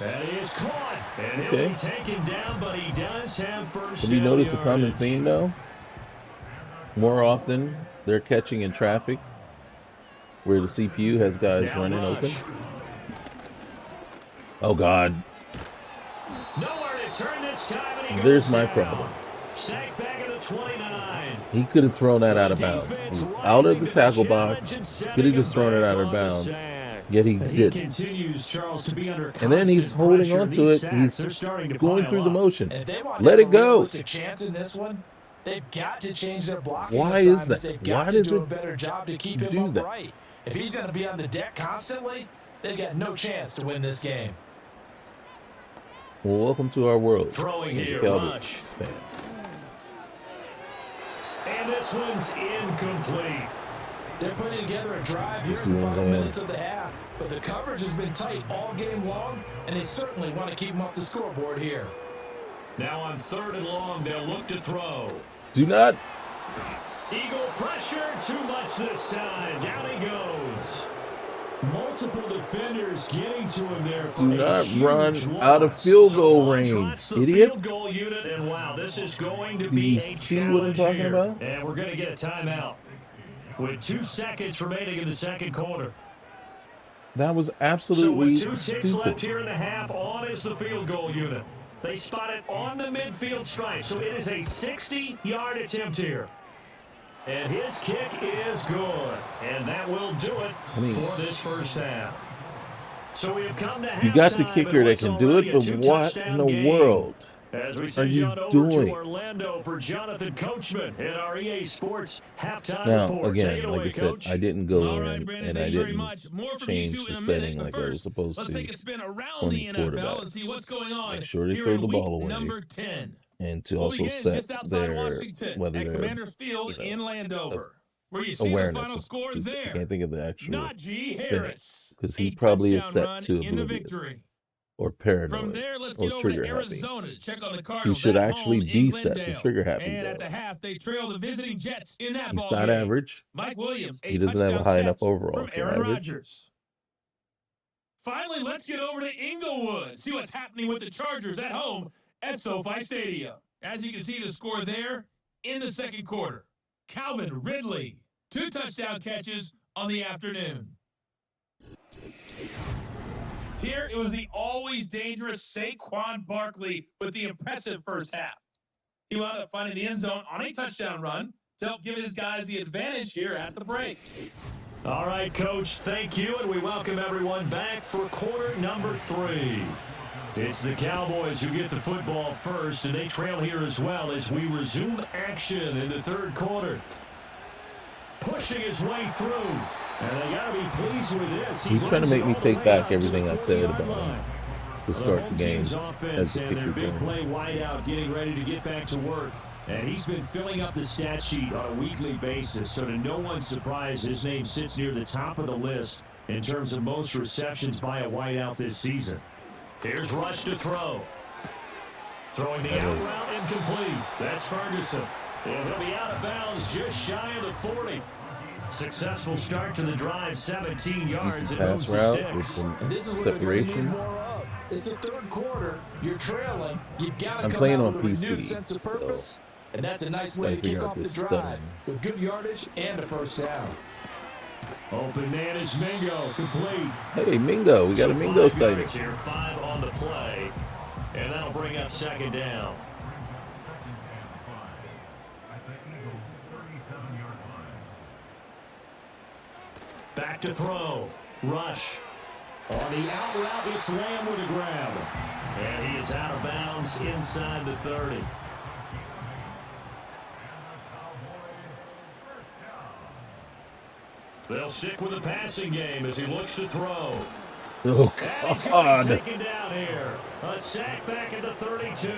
And he is caught, and he'll Okay. be taken down, but he does have first Have you down noticed a common yardage. theme though? More often, they're catching in traffic where the CPU has guys Now running open. rush. Oh God, Nowhere to turn this time, and he there's goes my down. problem. Sacked back at the 29. He could have thrown that out of bounds. Defense He was out rising of the to tackle challenge box. and Could setting have just him thrown it back out of on the bounds. sack. Yet he He did. continues, Charles, to be under And then he's constant holding pressure. on to These it. sacks, He's they're starting to going pile through the up. motion. If they want Let to it have a go. realistic chance in this one, they've got to change their blocking Why is assignments. that? They've got Why to does do a it better job to keep him do that? upright. If he's going to be on the deck constantly, they've got no chance to win this game. Well, welcome to our world. Throwing as a here, Cowboys rush. fan. And this one's incomplete. They're putting together a drive here See in the what I'm final saying? minutes of the half, but the coverage has been tight all game long, and they certainly want to keep them off the scoreboard here. Now on 3rd and long, they'll look to throw. Do not. Eagle pressure, too much this time. Down he goes. Multiple defenders getting to him there for Do a not huge run loss. out of field So goal on range, trots the idiot. Field goal unit, and wow, this is going to Do be you a see what I'm challenge talking here. about? And we're going to get a timeout with 2 seconds remaining in the second quarter. That was So absolutely with 2 ticks left stupid. here in the half, on is the field goal unit. They spot it on the midfield stripe, so it is a 60-yard attempt here. And his kick is good, and that will do it for this first half. So we have come to halftime. You got the kicker and that what's can do already it, a but what 2-touchdown in the game. world As we are send you on over doing? to Orlando for Jonathan Coachman in our EA Sports halftime Now, report. Take again, it like away, I said, Coach. I didn't go All in right, Brandon, and I thank you very didn't much. More from you change two the in a setting minute. But like I was first, supposed let's to take a spin around on the the NFL quarterback. and see what's going on Make sure they here throw in the week ball away number 10. and to We'll also begin set just outside their Washington whether at they're Commanders Field in Landover, where you see the awareness. final score I there. can't think of the actual Najee thing Harris, because a he probably is touchdown set run to in the oblivious. victory. or From paranoid there, let's or get over trigger to happy. Arizona to check on the He Cardinals should at actually home in be set to Glendale. trigger happy, And at though. the half, they trail the visiting Jets in that He's ball not game. average. Mike Williams, a He doesn't have a touchdown high enough catch overall from for Aaron average. Rodgers. Finally, let's get over to Inglewood, see what's happening with the Chargers at home at SoFi Stadium. As you can see the score there in the second quarter. Calvin Ridley, 2 touchdown catches on the afternoon. Here, it was the always dangerous Saquon Barkley with the impressive first half. He wound up finding the end zone on a touchdown run to help give his guys the advantage here at the break. All right, Coach, thank you, and we welcome everyone back for quarter number 3. It's the Cowboys who get the football first, and they trail here as well as we resume action in the third quarter. Pushing his way through, and they got to be pleased with this. He's trying to make me take back everything I said about him to start the game as Offense the and their kicker. big play wideout getting ready to get back to work. And he's been filling up the stat sheet on a weekly basis, so to no one's surprise, his name sits near the top of the list in terms of most receptions by a wideout this season. Here's Rush to throw. Throwing the out route incomplete. That's Ferguson. And he'll be out of bounds just shy of the 40. Successful start to the drive, 17 yards. Decent And moves pass the route with sticks. some And this is what they're going to need separation. more of. It's the third quarter. You're trailing. You've got to I'm come playing out on with a renewed PC, sense of so purpose. And that's a nice way gotta to kick figure out off the this drive stuff. with good yardage and a first down. Open man is Mingo, complete. Hey, Mingo. We got a So Mingo 5 sighting. yards here, 5 on the play. And that'll bring up second down. Back to throw. Rush. On the out route, it's Lamb with a grab. And he is out of bounds inside the 30. They'll stick with the passing game as he looks to throw. Oh, And he's going to be God. taken down here. A sack back at the 32.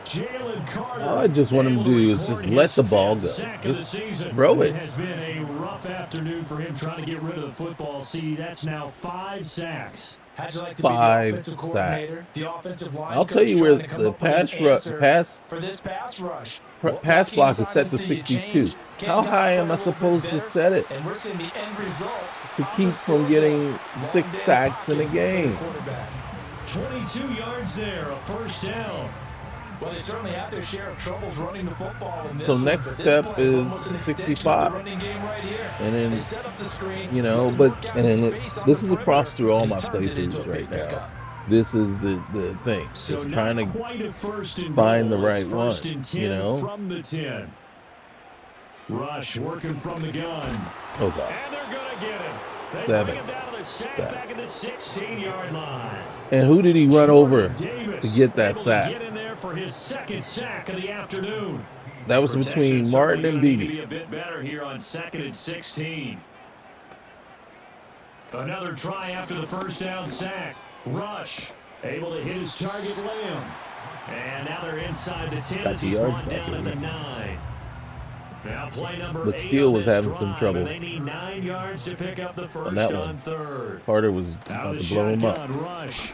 Jalen Carter. All I just want him to do is just let the ball go. Just throw It it. has been a rough afternoon for him trying to get rid of the football. See, that's now 5 sacks. How'd you like to 5 be the offensive coordinator, sacks. the offensive line I'll tell coach you where trying to come the up with an answer pass for this pass rush? pass block is set to What packing 62. assignments do you change? How Can high guys am I play a little supposed bit to better? set it And we're seeing the end result to on keep the from getting scoreboard. 6 Long day sacks in a pocket for the game? quarterback. 22 yards there, a first down. Well, they certainly have their share of troubles running the football in this So one, next but this step play is is almost an extension of the 65. running game right here. And They then, set up the screen, you know, really but work out and the then space on this the is across perimeter, through all and my he turns it into playthroughs a right big now. pickup. This is the thing. So It's not trying to quite a first and find goal. the It's right first one, and 10 you know? from the 10. Rush working from the gun. Oh, God. And they're going to get him. They 7 bring him down to the sack sacks. back at the 16-yard line. And who did he run over Davis to get that able sack? To get in there for his second sack of the afternoon. That was between Protection Martin certainly and gonna need to Beebe. be a bit better here on 2nd and 16. Another try after the first down sack. Rush able to hit his target, Lamb. And now they're inside the 10 Got as the he's yards brought back down at at the least. 9. Now play number But 8 Steele on was this having some drive, trouble and they need 9 yards to pick up the first on that on one. third. Carter was Out about of the to blow him up. shotgun, Rush.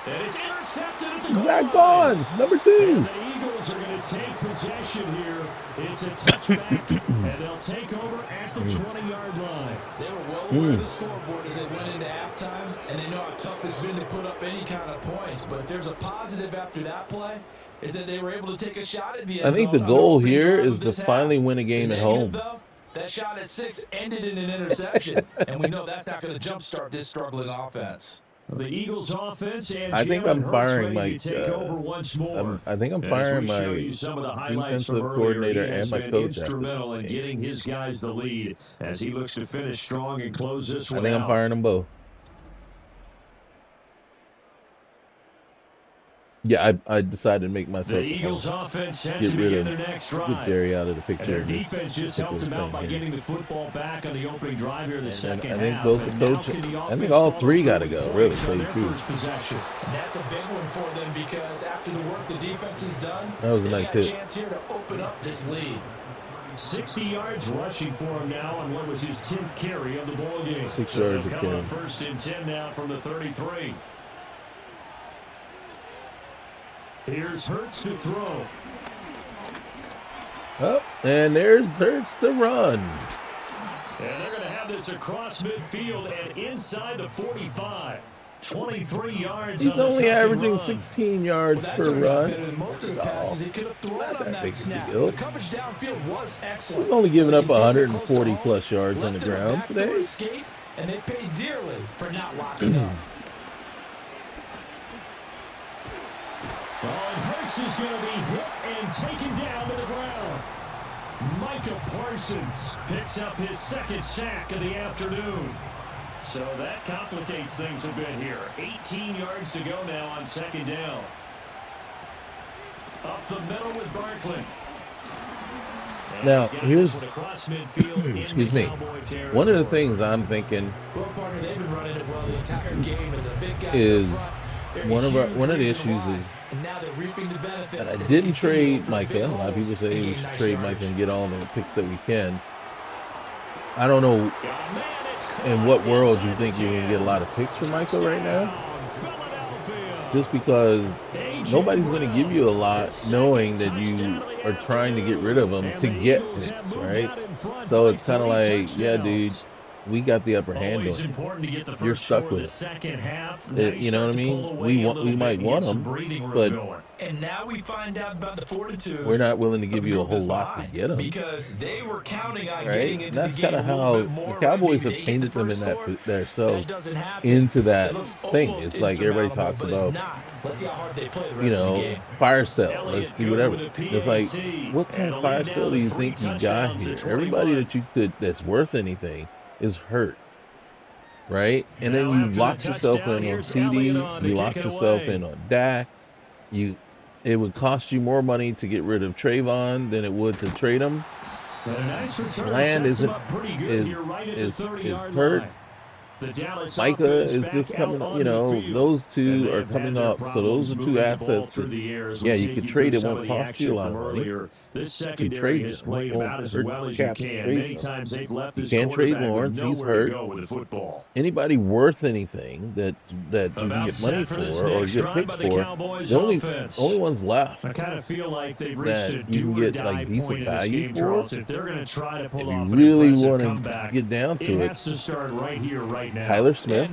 And it's intercepted at the goal Zach line. Bond, number 2. And the Eagles are going to take possession here. It's a touchback, and they'll take over at the 20-yard line. They were well aware of the scoreboard as they went into halftime, and they know how tough it's been to put up any kind of points. But if there's a positive after that play, is that they were able to take a shot at the end I think zone the on the goal opening here drive is of to this half. finally win a game The at negative, home. though, that shot at 6 ended in an interception, and we know that's not going to jumpstart this struggling offense. The Eagles offense and I think Jalen I'm Hurts firing ready my. to take over once more. I think I'm As firing we my show you some of the highlights defensive from earlier, coordinator he has and my been coach after instrumental in this game. getting his guys the lead as he looks to finish strong and close this I one think I'm out. firing them both. Yeah, I decided to make myself The Eagles offense set get to rid begin of their next get drive. Jerry out of the And picture. their in this defense just helped particular him out thing by here. getting the football back on the opening drive here in the And second I think half. both the And now coach, can the I offense think all follow 3 got to through with go. Really, points tell on you their the truth. first possession? And that's a big one for them because after the work the defense has done, That was a they've nice got hit. a chance here to open up this lead. 60 yards rushing for him now on what was his 10th carry of the ball game. 6 So yards a come carry. on 1st and 10 now from the 33. Here's Hurts to throw. Oh, and there's Hurts to run. And they're going to have this across midfield and inside the 45. 23 yards. He's only averaging run. 16 yards Well, per run. better than most of his passes he could have thrown Not on that that big of a snap. deal. The coverage downfield was excellent. We've only given up They continued 140 close to plus home, yards on the left him a ground backdoor today. escape, and they paid dearly for not locking up. Oh, and Hurts is going to be hit and taken down to the ground. Micah Parsons picks up his 2nd sack of the afternoon. So that complicates things a bit here. 18 yards to go now on 2nd down. Up the middle with Barkley. Now, here's, excuse me, one of the things I'm thinking is one of the issues is that I didn't trade Micah. A lot of people say we should trade Micah and get all the picks that we can. I don't know in what world you think you're going to get a lot of picks from Micah right now. Just because nobody's going to give you a lot knowing that you are trying to get rid of them to get picks, right? So it's kind of like, yeah, dude, we got the upper hand on you. You're stuck with it. You know what I mean? We might want them, but and now we find out about the fortitude. We're not willing to give you a whole lot to get them because they were counting on right? getting into That's the game kind of how the Cowboys have painted them in that themselves into that thing. It's like everybody talks about, you know, fire sale. Let's do whatever. It's like, what kind of fire sale do you think you got here? Everybody that you could that's worth anything is hurt, right? And then you locked yourself in on CD, you locked yourself in on Dak. It would cost you more money to get rid of Trayvon than it would to trade him. Bland is hurt. Micah is just coming, you know, those two are coming up. So those are two assets that, yeah, you could trade. It won't cost you a lot of money to trade them. It won't hurt cap to trade them. You can't trade Lawrence. He's hurt. Anybody worth anything that you can get money for or get picks for, the only ones left that you can get like decent value for, if you really want to get down to it, Tyler Smith.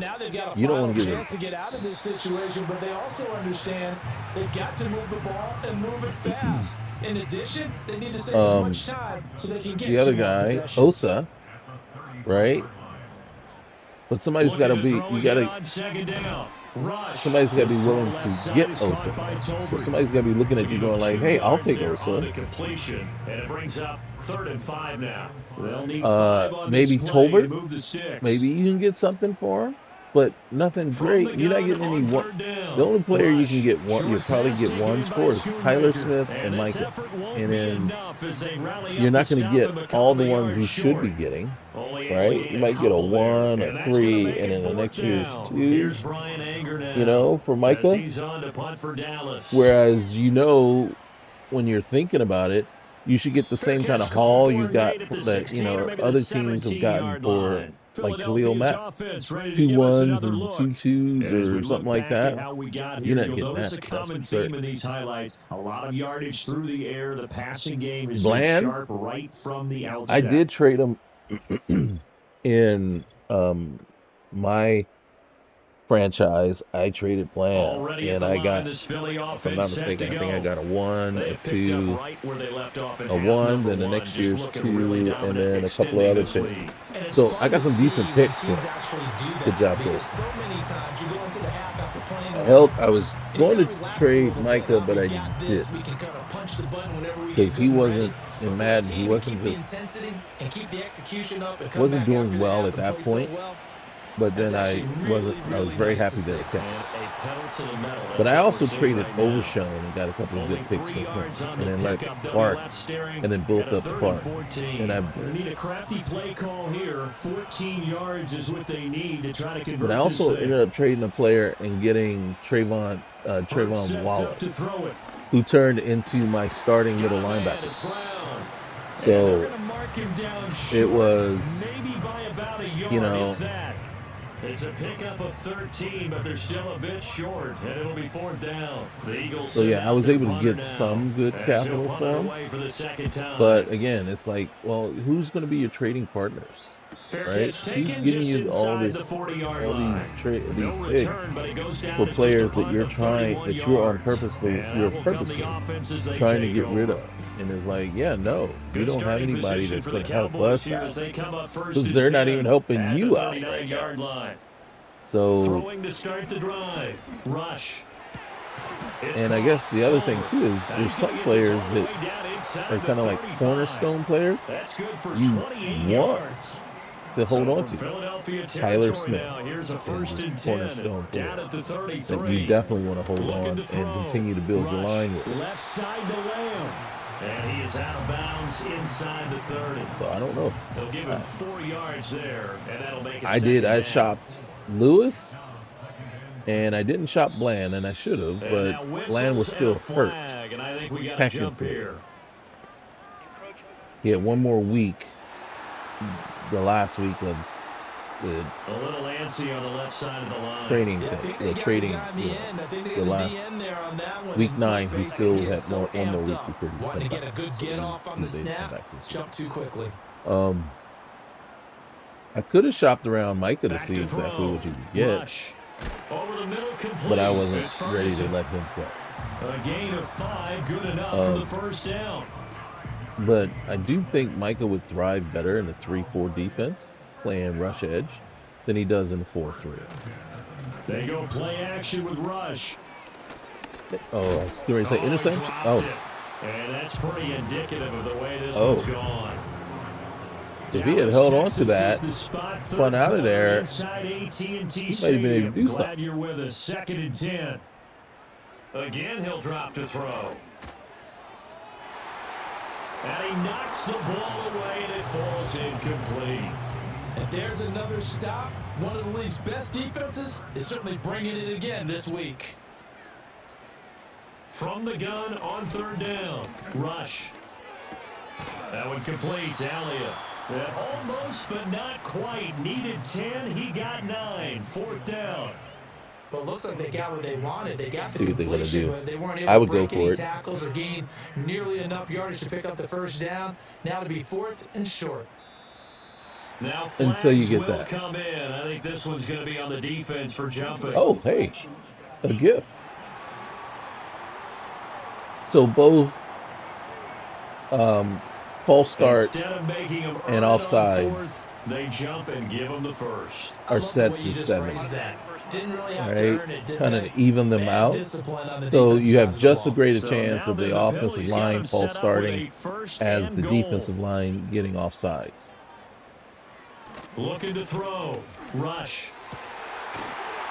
You don't want to get out of this situation, but they also understand they've got to move the ball and move it fast. In addition, they need to save as much time so they can get the other guy, Osa, right? But somebody's got to be. Somebody's got to be willing to get Osa. So somebody's got to be looking at you going like, "Hey, I'll take Osa." Maybe Tolbert. Maybe you can get something for him, but nothing great. You're not getting any one. The only player you can get one, you'll probably get ones for is Tyler Smith and Micah, and then you're not going to get all the ones you should be getting, right? You might get a 1 or 3, and then the next year's 2. You know, for Micah. Whereas when you're thinking about it, you should get the same kind of haul you got that, you know, other teams have gotten for like Khalil Mack, 2 1s and 2 2s or something like that. You're not getting that. Common That's theme in these highlights. A lot of yardage through the air. The passing game is Bland, sharp right from the outset. I did trade him in my franchise. I traded Bland, and I got, if I'm not mistaken, I think I got a 1, a 2, a 1, then the next year's 2, and then a couple of other picks. So I got some decent picks. Good job, guys. I was going to trade Micah, but I did, because he wasn't in Madden. He wasn't doing well at that point. But then I was very happy that it kept. But I also traded Overshown and got a couple of good picks from him, and then let Clark, and then built up Clark. And I need a crafty play call here. 14 yards is what they need to try to convert. But I also ended up trading a player and getting Trayvon Wallace, who turned into my starting middle linebacker. they're So going to mark him down it short, was, maybe by about a you yard, if know, that. It's a pickup of 13, but they're still a bit short, and it'll be 4th down. The Eagles so send yeah, I out was their able to punter get now, some good as he'll capital punt it for him. away for the 2nd time. But again, it's like, well, who's going to be your trading partners, Fair right? catch Who's taken giving just you inside the 40-yard line. No these picks return, but it goes down for as just a players that punt of 31 you're on yards. And you're that will come purposely the offense as they trying to take get rid over. of? And it's like, yeah, no, we Good don't have starting anybody position that's for going the to help Cowboys us here out as they come up 1st because and they're 10 not even helping at the you out right 39-yard now. line. So, Throwing to start the drive. Rush. and I guess the other thing too is there's some players that are kind of like cornerstone players That's good for you 28 want yards. to hold So on from to. Philadelphia Tyler territory Smith now, here's a is 1st a and 10 cornerstone down player at the that 33. you definitely want to hold Looking on to and throw. continue to build your Rush. line with. Left side to Lamb. And he is out of bounds inside the 30. So I don't know. They'll give him 4 yards there, and that'll make it I did. I 2nd down. shopped Lewis, and I didn't shop Bland, and I should have, And but now Bland was whistles still and a hurt. flag, and I think we got a jump Technically, here. he had one more week, the last week of the A little antsy on the left side of the line. training, Yeah, I think they the got trading, the guy in the end. I think they the got last the DN there on that one. week And 9. let's He face still it, he had is so one more amped week up, before he wanting to come get a back. good So get off on the they come snap. back this week. Jump too quickly. I could have shopped around Micah to Back see to exactly throw. what you could get, Rush. Over the middle, complete. but I It's wasn't ready to Ferguson. let him go. A gain of 5, good enough for the 1st down. But I do think Micah would thrive better in a 3-4 defense, playing rush edge, than he does in a 4-3. They go play action with Rush. Oh, I was going to say He interception? dropped Oh, it. And that's pretty indicative of the way this Oh. one's gone. if he had Dallas, held on Texas to that, is the spot, spun third out of quarter there, inside AT&T he might have been Stadium. able to do Glad something. you're with us. 2nd and 10. Again, he'll drop to throw. And he knocks the ball away, and it falls incomplete. If there's another stop, one of the league's best defenses is certainly bringing it again this week. From the gun on 3rd down. Rush. That one complete. Elliott. That almost, but not quite. Needed 10. He got 9. 4th down. Well, it looks like they got what they wanted. They got the See what they're gonna completion, do. but they weren't I able would to go break any for it. tackles or gain nearly enough yardage to pick up the 1st down. Now to be 4th and short. Now And flags so you get will that. come in. I think this one's going to be on the defense for jumping. Oh, hey, a gift. So both false start Instead of making them and earn it on offsides 4th, they jump and give them the 1st. I are love set the way to you just 7. phrased that. Didn't really have to Right? earn it, did Kind they? of even them Bad out. discipline on the So defensive you side have of the just as ball. great a So chance now of the then offensive penalties got line them false set up with starting a 1st as and the goal. defensive line getting offsides. Looking to throw. Rush.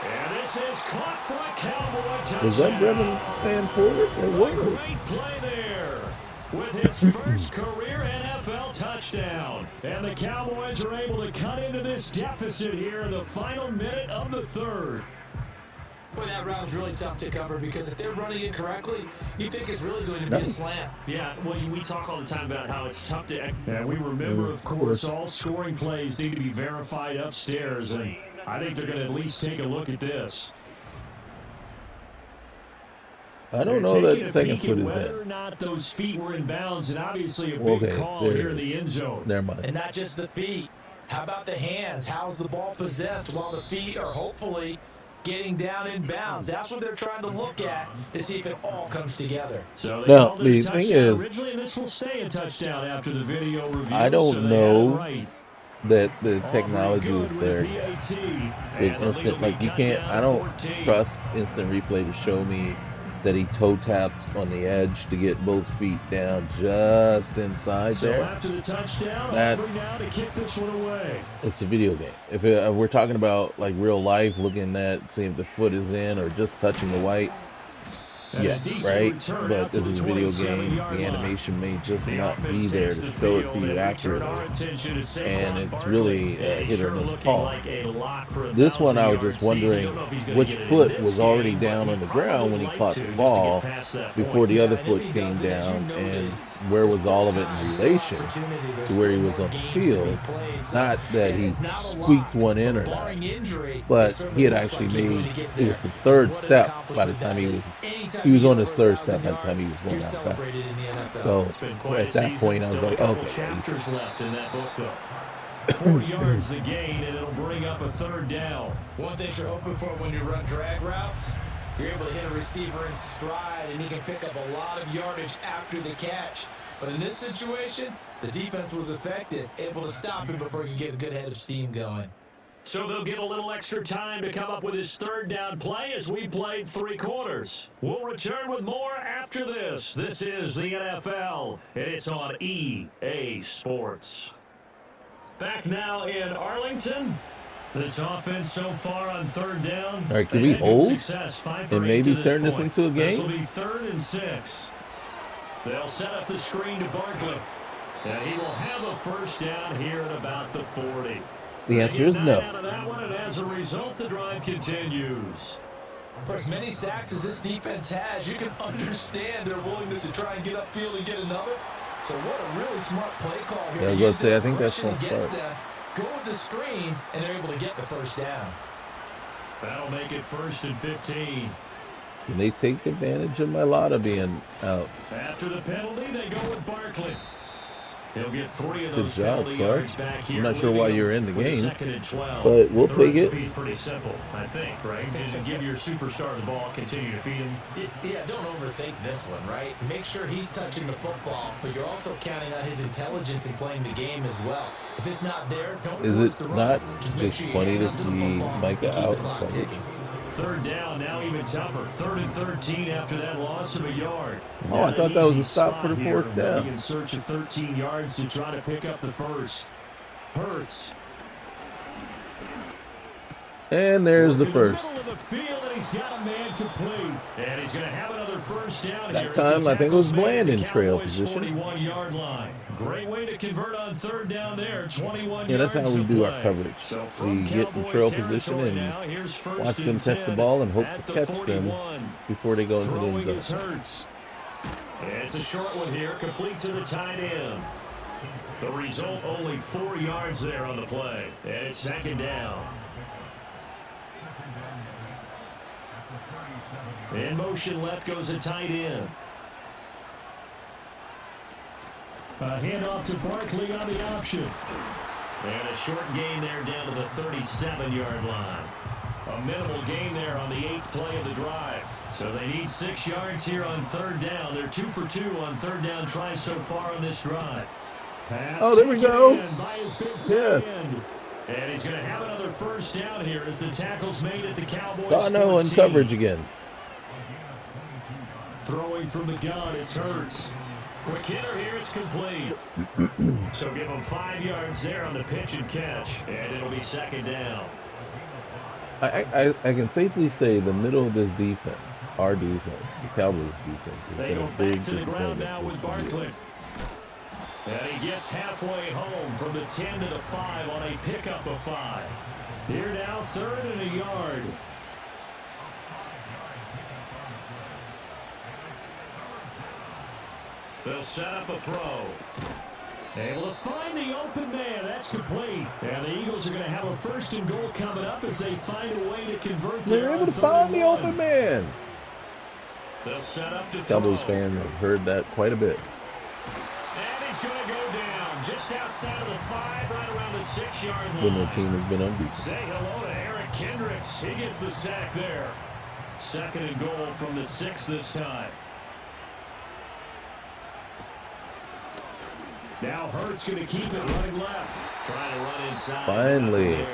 And this is caught for a Cowboy touchdown. Was that Brevin span forward? It A was. great play there with his first career NFL touchdown. And the Cowboys are able to cut into this deficit here in the final minute of the 3rd. Boy, that route is really tough to cover because if they're running it correctly, you think it's really going to be a Nice. slant. Yeah, well, we talk all the time about how it's tough to. And we remember, of course, all scoring plays need to be verified upstairs, and I think they're going to at least take a look at this. I don't They're know that taking a second peek foot at is whether there. or not those feet were in bounds, and obviously a big Okay, call there here it in the is. end zone. Never mind. And not just the feet. How about the hands? How's the ball possessed while the feet are hopefully getting down in bounds? That's what they're trying to look at to see if it all comes together. So they Now, called it the a thing touchdown is, originally, and this will stay a touchdown after the video review. I don't so they know had it right. that the All technology very is good there. with the PAT. The And the lead instant, will be like you cut can't. down I to don't 14. trust instant replay to show me that he toe tapped on the edge to get both feet down just inside So there. after the touchdown, That's- Auburn now to kick this one away. It's a video game. If we're talking about like real life, looking at seeing if the foot is in or just touching the white, And a yeah, decent right. return But out to this is the a video game. 27-yard The line. animation may just The not be offense there takes to the show it field, to you and we turn accurately. our attention to Saquon And it's Barkley. really And he's hit or sure miss looking call. like a lock for a This one, I was 1,000-yard just season. wondering Don't know if he's gonna which get it in foot this was already game, down but on the he'd ground when he probably caught like the to just to ball get past that before point. the Yeah, other and if foot he came does it, as you down, noted, and where was all of it in relation to where he was on the field. Not that he squeaked one in or not, but he had actually made, it was the third step by the time he was on his third step by the time he was going out back. So at that point, I was like, okay. Chapters left in that book, though. 4 yards the gain, and it'll bring up a third down. One thing you're hoping for when you run drag routes, you're able to hit a receiver in stride, and he can pick up a lot of yardage after the catch. But in this situation, the defense was effective, able to stop him before he could get a good head of steam going. So they'll get a little extra time to come up with his third down play as we played 3 quarters. We'll return with more after this. This is the NFL, and it's on EA Sports. Back now in Arlington. This offense so far on third down. All right, can we hold and maybe turn this into a game? This will be 3rd and 6. They'll set up the screen to Barkley. And he will have a first down here at about the 40. The answer is no. Out of that one, and as a result, the drive continues. For as many sacks as this defense has, you can understand their willingness to try and get upfield and get another. So what a really smart play call here. Yeah, I was going to say, I think that's going to start. Go with the screen, and they're able to get the first down. That'll make it 1st and 15. Can they take advantage of my Lotta being out? After the penalty, they go with Barkley. He'll get 3 of those Good job, penalty yards back here. I'm not sure why you're in the game, 2nd and 12. but we'll take it. The pretty simple, I think, right? Just give your superstar the ball, continue to feed him. Yeah, don't overthink this one, right? Make sure he's touching the football, but you're also counting on his intelligence in playing the game as well. If it's not there, don't force the run. Is it not just funny to see Micah out covered? 3rd down, now even tougher. 3rd and 13 after that loss of a yard. Oh, I thought that was a stop for the 4th down. In search of 13 yards to try to pick up the first. Hurts. And there's the first. Middle of the field, and he's got a man complete. And he's going to have another first down that here. Time, I think it was Bland in trail position. 41-yard line. Great way to convert on 3rd down there. 21 yeah, that's how we do our coverage. So we get in trail position and watch them catch the ball and hope to catch them before they go into the end zone. It's a short one here, complete to the tight end. The result, only 4 yards there on the play. And it's 2nd down. In motion left goes a tight end. A handoff to Barkley on the option. And a short gain there down to the 37-yard line. A minimal gain there on the 8th play of the drive. So they need 6 yards here on 3rd down. They're 2 for 2 on 3rd down tries so far on this drive. Oh, there we go. Yes. And he's going to have another first down here as the tackle's made at the Cowboys. Bono in coverage again. Throwing from the gun, it's Hurts. Quick hitter here, it's complete. So give him 5 yards there on the pitch and catch, and it'll be 2nd down. I can safely say the middle of this defense, our defense, the Cowboys defense, has been a big disappointment now with Barkley. And he gets halfway home from the 10 to the 5 on a pickup of 5. Here now, 3rd and a yard. They'll set up a throw. Able to find the open man. That's complete. And the Eagles are going to have a 1st and goal coming up as they find a way to convert. They're able to find the open man. They'll set up to Cowboys fans have heard that quite a bit. And he's going to go down just outside of the 5, right around the 6-yard line. When their team has been unbeaten. Say hello to Eric Kendricks. He gets the sack there. 2nd and goal from the 6 this time. Now Hurts going to keep it running left. Trying to run inside. Finally.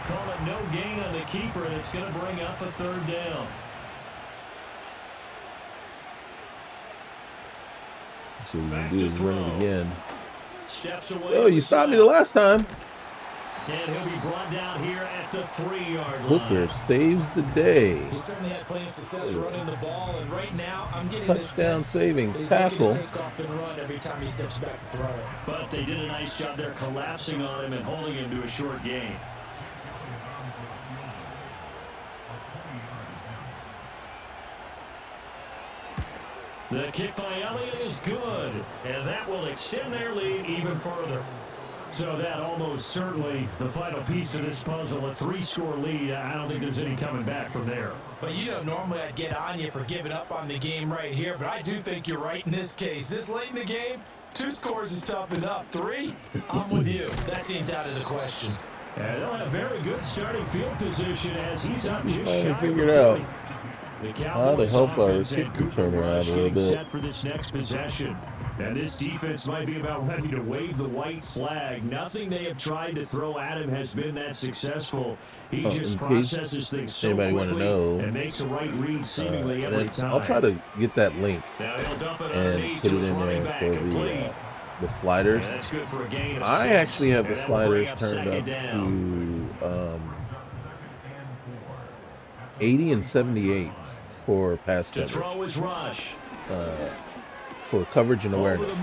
Call it no gain on the keeper, and it's going to bring up a 3rd down. So what we're going to do is run it again. Steps away. Oh, you stopped me the last time. And he'll be brought down here at the 3-yard line. Hooker saves the day. He certainly had plenty of success running the ball, and right now I'm getting touchdown saving tackle. Take off and run every time he steps back to throw it. But they did a nice job there collapsing on him and holding him to a short gain. The kick by Elliott is good, and that will extend their lead even further. So that almost certainly the final piece to this puzzle, a 3-score lead. I don't think there's any coming back from there. But normally I'd get on you for giving up on the game right here, but I do think you're right in this case. This late in the game, 2 scores is tough enough. 3, I'm with you. That seems out of the question. And they'll have very good starting field position as he's up just Trying shy to figure of it out 40. The how to Cowboys help our offense kick and Cooper returner out Rush a little getting bit. set for this next possession. And this defense might be about ready to wave the white flag. Nothing they have tried to throw at him has been that successful. He just processes things so quickly and makes a right read seemingly every time. I'll try to get that link Now he'll dump it and put it in there for the sliders. Yeah, that's good for a gain of I 6. actually have the And that'll bring sliders turned up down. to 80 and 78 for pass To coverage. throw is Rush. For coverage and awareness.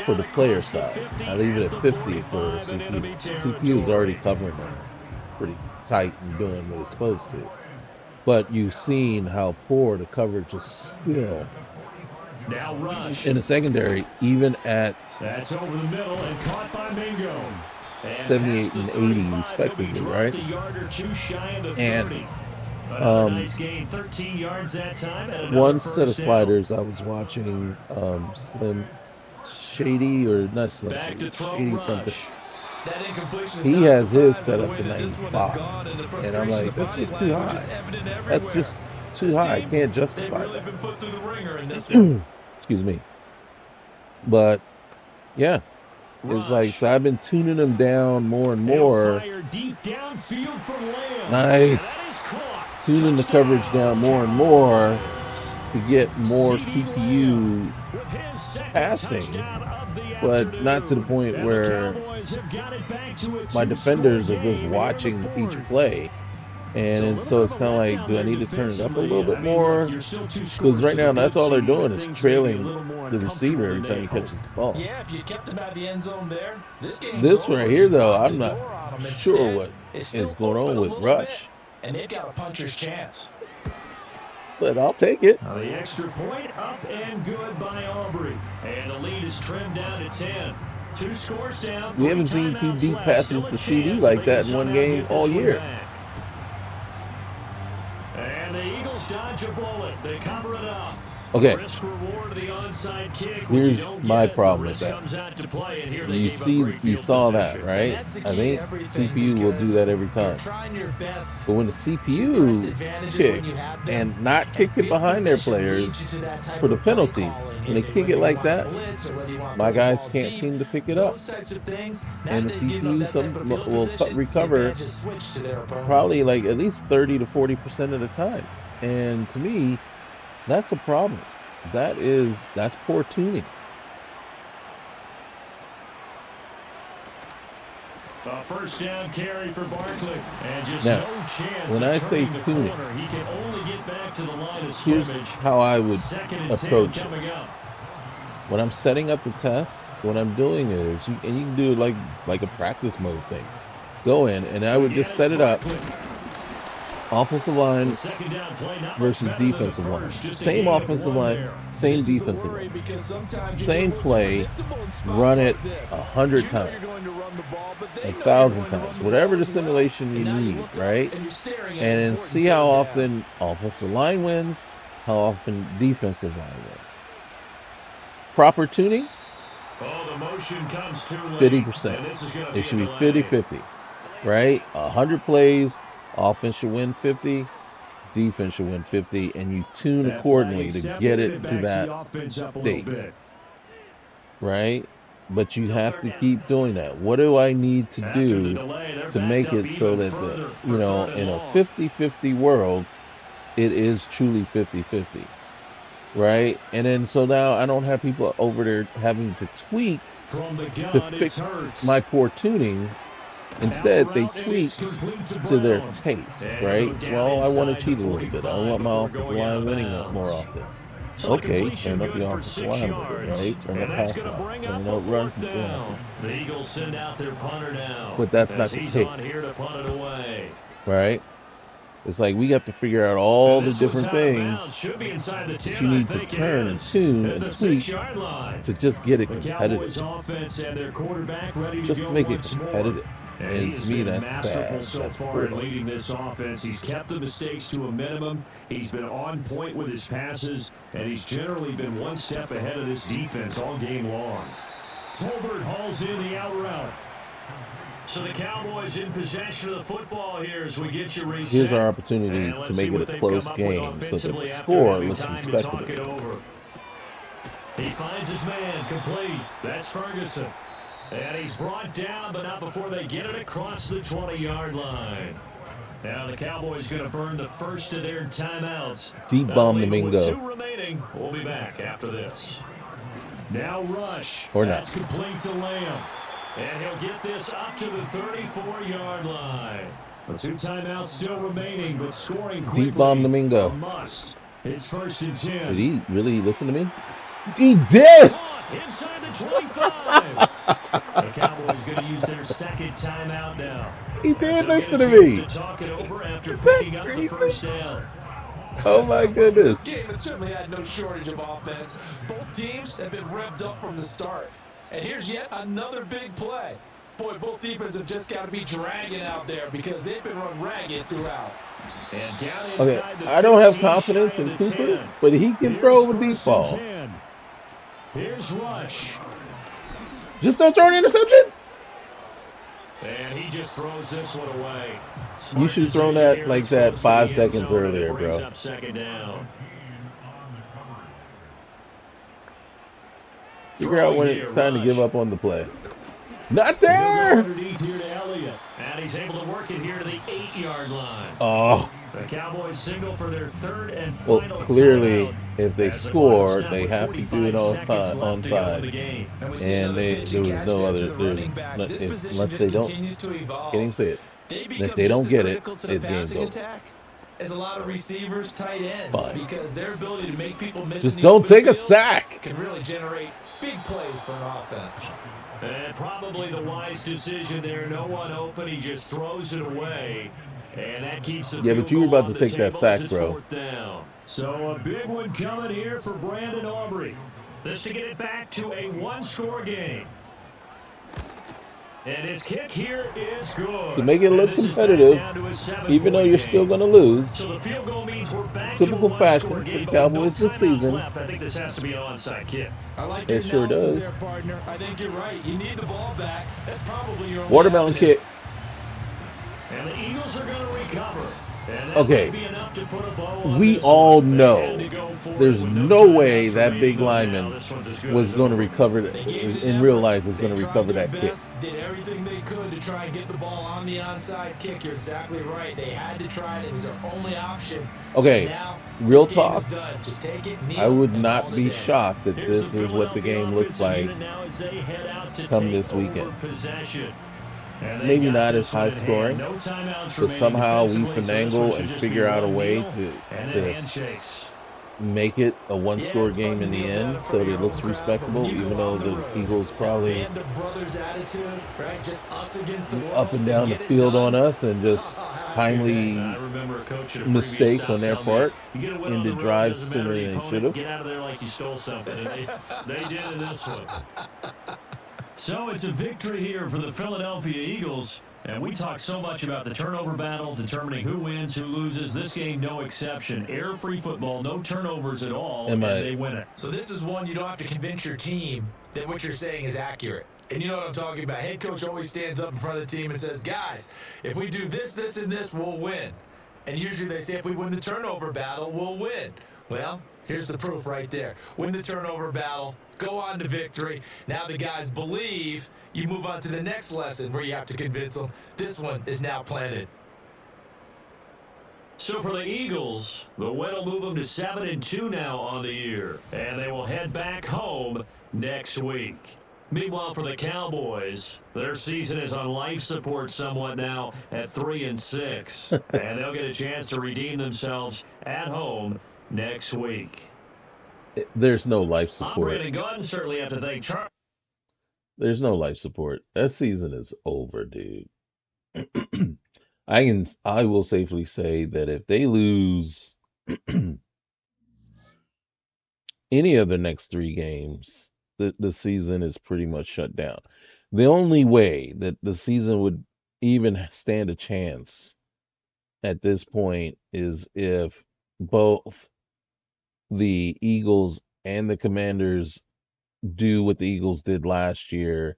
For the player side. I leave it at 50 for CPU. CPU is already covering them pretty tight and doing what it's supposed to. But you've seen how poor the coverage is still. Now Rush. In the secondary, even at That's over the middle and caught by Mingo. And 78 and 80 respectively, right? And nice gain, 13 yards that time, and one set of sliders I was watching, Slim Shady, or not Slim Shady, Shady something. He has his set up to 95, and I'm like, that's just too high. That's just too high. I can't justify that. Excuse me. But yeah, it's like, so I've been tuning them down more and more. Nice. Tuning the coverage down more and more to get more CPU passing, but not to the point where my defenders are just watching each play. And so it's kind of like, do I need to turn it up a little bit more? Because right now, that's all they're doing is trailing the receiver every time he catches the ball. Yeah, if you kept him out of the end zone there, this right here, though, I'm not sure what is going on with Rush. And they've got a puncher's chance. But I'll take it. The extra point up and good by Aubrey. And the lead is trimmed down to 10. 2 scores down. We haven't seen 2 deep passes to CD like that in one game all year. And the Eagles dodge a bullet. They cover it up. Okay. Here's my problem with that. You saw that, right? I think CPU will do that every time. But when the CPU kicks and not kick it behind their players for the penalty, when they kick it like that, my guys can't seem to pick it up. And the CPU will recover probably like at least 30 to 40% of the time. And to me, that's a problem. That's poor tuning. A first down carry for Barkley, and just now, no chance when of I say turning the tuning, corner. He can only get back to the line of here's scrimmage. how I would approach it. Up. When I'm setting up the test, what I'm doing is, you can do it like a practice mode thing. Go in, and I would just set it up. Offensive line versus defensive line. Same offensive line, same defensive line. Same play, run it 100 times, 1,000 times, whatever the simulation you need, right? And then see how often offensive line wins, how often defensive line wins. Proper tuning, 50%. It should be 50-50, right? 100 plays. Offense should win 50, defense should win 50, and you tune accordingly to get it to that state, right? But you have to keep doing that. What do I need to do to make it so that, in a 50-50 world, it is truly 50-50, right? And then so now I don't have people over there having to tweak to fix my poor tuning. Instead, they tweak to their taste, right? Well, I want to cheat a little bit. I want my offensive line winning more often. Okay, turn up the offensive line, right? Turn up pass line, turn up run. The Eagles send out their punter now. But that's not the case, right? It's like we have to figure out all And the this one's different out of things bounds. Should be inside the that 10, you I need to think it turn and is. tune At and the tweak 6-yard line. to just get it The competitive, Cowboys offense and their quarterback ready to just go to make it once more. competitive. And he And has to me, been that's masterful sad. so That's far in poor. leading this offense. He's kept the mistakes to a minimum. He's been on point with his passes, and he's generally been one step ahead of this defense all game long. Tolbert hauls in the out route. So the Cowboys in possession of the football here as we get you reset. Here's our opportunity And to let's see make it what a they've close come up with game so that the offensively after score having looks time to talk respectable. it over. He finds his man complete. That's Ferguson. And he's brought down, but not before they get it across the 20-yard line. Now the Cowboys going to burn the first of their timeouts. Deep bomb the With Mingo. 2 remaining. We'll be back after this. Now rush. Or That's not. complete to Lamb. And he'll get this up to the 34-yard line. The 2 timeouts still remaining, but scoring quickly. Deep bomb the Mingo. A must. It's 1st and 10. Did he really listen to me? He did! Caught inside the 25. The Cowboys going to use their second timeout now. He did So listen get to a chance me. to talk it over after Is that picking up the crazy? first down. Oh my This goodness. game has certainly had no shortage of offense. Both teams have been revved up from the start. And here's yet another big play. Boy, both defenses have just got to be dragging out there because they've been run ragged throughout. And down Okay, inside the I don't have 15, confidence shy in of the Cooper, 10. but he can Here's throw a deep 1st ball. and 10. Here's Rush. Just don't throw an interception. And he just throws this one away. You should have thrown that like that 5 seconds earlier, bro. Up 2nd down. Figure out when it's time to give up on the play. Not He'll go there! underneath here to Elliott. And he's able to work it here to the 8-yard line. Oh, The Cowboys signal for their 3rd and well, final clearly, timeout. if they As the clock score, snapped they with have to do 45 it on seconds time. left to go in the game. And we see And another there pitch was and catch no there other. to the running back. This Unless position they just don't, continues to evolve. can't even say it. They And become if they don't just get as it, critical to the it's game's passing over. attack as a lot of receivers, tight ends, Fine. because their ability to make people miss Just in the don't open take a field sack. can really generate big plays for an offense. And probably the wise decision there. No one open. He just throws it away. And that keeps the Yeah, field but you were goal about on to the take that table as sack, it's bro. 4th down. So a big one coming here for Brandon Aubrey. This to get it back to a 1-score game. And his kick here is good. To make it And look this is back competitive, down to a 7-point even though you're game. still going to lose. So the field goal means we're back Typical to a fashion one-score for game, the but with no Cowboys this timeouts season. left. I think this has to be an onside kick. I like It your sure analysis does. there, partner. I think you're right. You need the ball back. That's probably your only Watermelon avenue. kick. And the Eagles are going to recover. And that Okay. might be enough to put a bow on We this all one. They know had to go for it there's with no way timeouts that remaining, big but now lineman this one's as good was as going to over. recover They gave it in an real effort. life was They going to tried recover their that kick. best, did everything they could to try and get the ball on the onside kick. You're exactly right. They had to try it. It was their only option. Okay, Now, real this game talk. is done. Just take it, kneel, I would and not call it be a day. shocked that Here's this the is what the Philadelphia game looks offensive like unit now as they head out to come take this over weekend. possession. And they Maybe got not this as one high in hand. scoring, No timeouts but remaining somehow we defensively, so this one finagle should and just be figure out a one way kneel and then to handshakes. make it a one-score it's fun game to in the kneel down end in so front of that your it looks own crowd, but respectable, when you even go though on the the road, Eagles that probably band of brothers attitude, right? Just us against the world. up and down the get it field done. on us and just How happy are they? timely I remember a coach at a previous mistakes stop on their tell me, part you get a win on into the road, drives doesn't matter sooner the than they opponent, should have. get out of there like you stole something. And they did in this one. So it's a victory here for the Philadelphia Eagles. And we talk so much about the turnover battle, determining who wins, who loses. This game, no exception. Air-free football, no turnovers at all, and they win it. So this is one you don't have to convince your team that what you're saying is accurate. And you know what I'm talking about. Head coach always stands up in front of the team and says, guys, if we do this, this, and this, we'll win. And usually they say if we win the turnover battle, we'll win. Well, here's the proof right there. Win the turnover battle, go on to victory. Now the guys believe. You move on to the next lesson where you have to convince them. This one is now planted. So for the Eagles, the win will move them to 7-2 now on the year. And they will head back home next week. Meanwhile, for the Cowboys, their season is on life support somewhat now at 3-6. And they'll get a chance to redeem themselves at home next week. There's no life I'm support. Brandon Gunn. Certainly have to thank Charlie. There's no life support. That season is over, dude. I will safely say that if they lose any of the next three games, the season is pretty much shut down. The only way that the season would even stand a chance at this point is if both the Eagles and the Commanders do what the Eagles did last year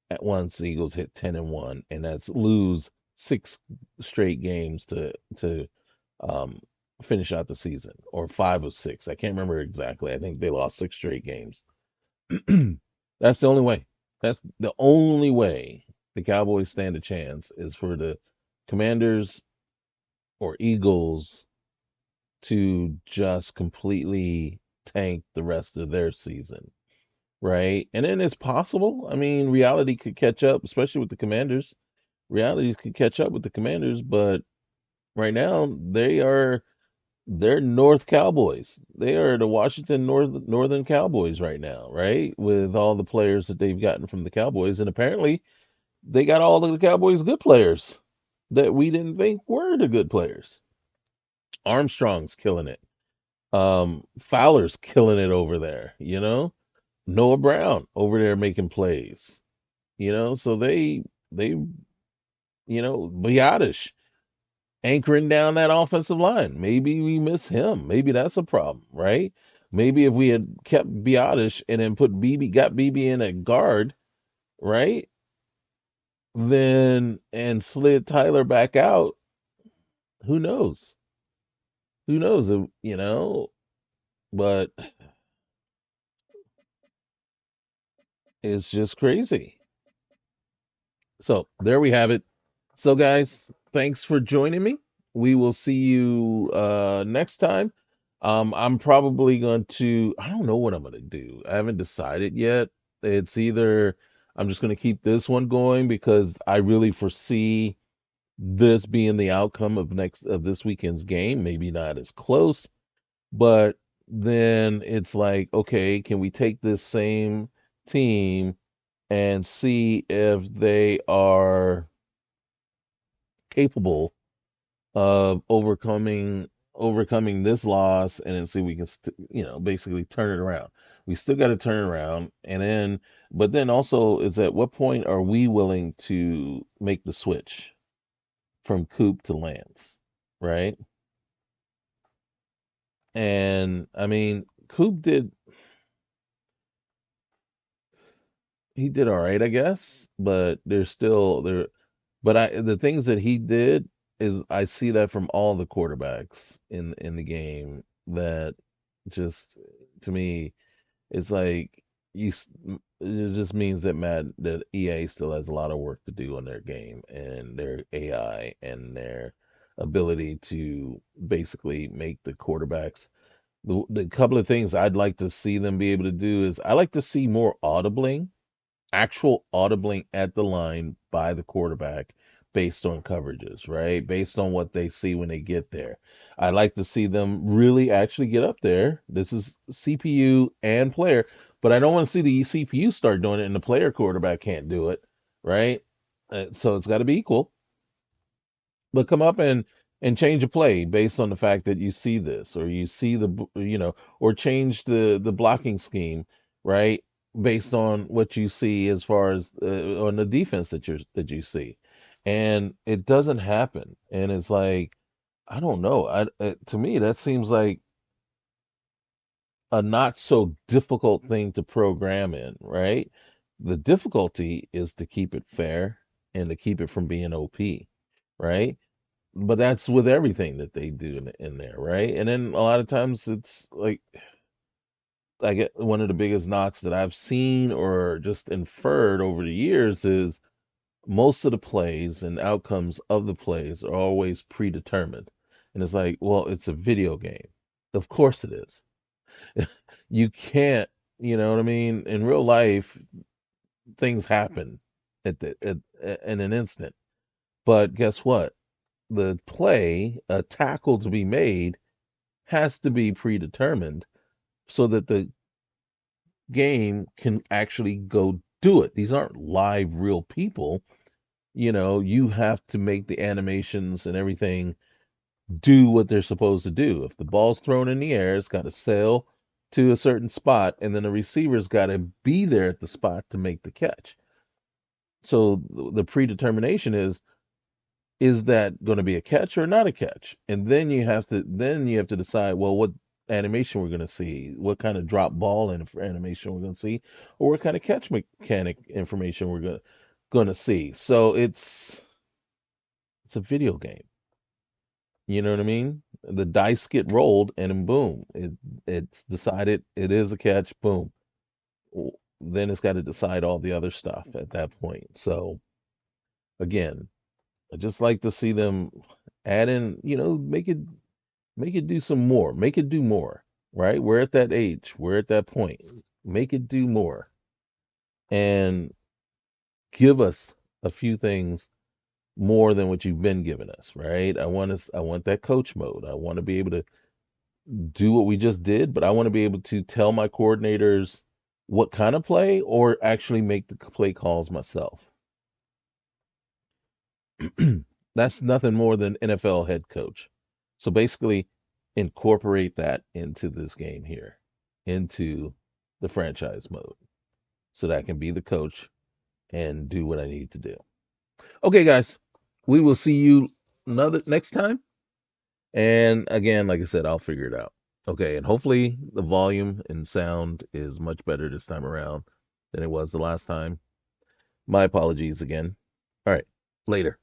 at once the Eagles hit 10-1, and that's lose six straight games to um, finish out the season, or five of six. I can't remember exactly. I think they lost six straight games. That's the only way. That's the only way the Cowboys stand a chance is for the Commanders or Eagles to just completely tank the rest of their season, right? And then it's possible. I mean, reality could catch up, especially with the Commanders. Realities could catch up with the Commanders, but right now they're North Cowboys. They are the Washington Northern Cowboys right now, right? With all the players that they've gotten from the Cowboys, and apparently they got all of the Cowboys good players that we didn't think were the good players. Armstrong's killing it. Fowler's killing it over there, you know? Noah Brown over there making plays. So Biotish anchoring down that offensive line. Maybe we miss him. Maybe that's a problem, right? Maybe if we had kept Biotish and then got BB in at guard, right? Then and slid Tyler back out, who knows? Who knows? But it's just crazy. So there we have it. So guys, thanks for joining me. We will see you next time. I'm probably going to I don't know what I'm going to do. I haven't decided yet. It's either I'm just going to keep this one going because I really foresee this being the outcome of this weekend's game, maybe not as close, but then it's like, okay, can we take this same team and see if they are capable of overcoming this loss, and then see if we can basically turn it around. We still got to turn it around, and then but then also is at what point are we willing to make the switch from Coop to Lance, right? And I mean, Coop did he did all right, I guess, but there's still there. But the things that he did is I see that from all the quarterbacks in the game that just to me it's like it just means that EA still has a lot of work to do on their game and their AI and their ability to basically make the quarterbacks the couple of things I'd like to see them be able to do is I like to see more audibling actual audibling at the line by the quarterback based on coverages, right? Based on what they see when they get there. I'd like to see them really actually get up there. This is CPU and player, but I don't want to see the CPU start doing it and the player quarterback can't do it, right? So it's got to be equal, but come up and change a play based on the fact that you see this or you see or change the blocking scheme, right, based on what you see as far as on the defense that you see, and it doesn't happen, and it's like I don't know. To me that seems like a not so difficult thing to program in, right? The difficulty is to keep it fair and to keep it from being OP, right? But that's with everything that they do in there, right? And then a lot of times it's like I get one of the biggest knocks that I've seen or just inferred over the years is most of the plays and outcomes of the plays are always predetermined. And it's like, well, it's a video game. Of course it is. You can't, you know what I mean? In real life, things happen in an instant. But guess what? The play, a tackle to be made, has to be predetermined so that the game can actually go do it. These aren't live, real people. you have to make the animations and everything do what they're supposed to do. If the ball's thrown in the air, it's got to sail to a certain spot, and then the receiver's got to be there at the spot to make the catch. So the predetermination is that going to be a catch or not a catch? And then you have to decide, well, what animation we're going to see, what kind of drop ball animation we're going to see, or what kind of catch mechanic information we're going to see. So it's a video game. You know what I mean? The dice get rolled, and then boom, it's decided it is a catch. Boom. Then it's got to decide all the other stuff at that point. So again, I just like to see them add in, make it do some more, make it do more, right? We're at that age, we're at that point. Make it do more and give us a few things more than what you've been giving us, right? I want that coach mode. I want to be able to do what we just did, but I want to be able to tell my coordinators what kind of play or actually make the play calls myself. That's nothing more than NFL head coach. So basically, incorporate that into this game here, into the franchise mode, so that I can be the coach and do what I need to do. Okay, guys, we will see you another next time. And again, like I said, I'll figure it out. Okay, and hopefully the volume and sound is much better this time around than it was the last time. My apologies again. All right, later.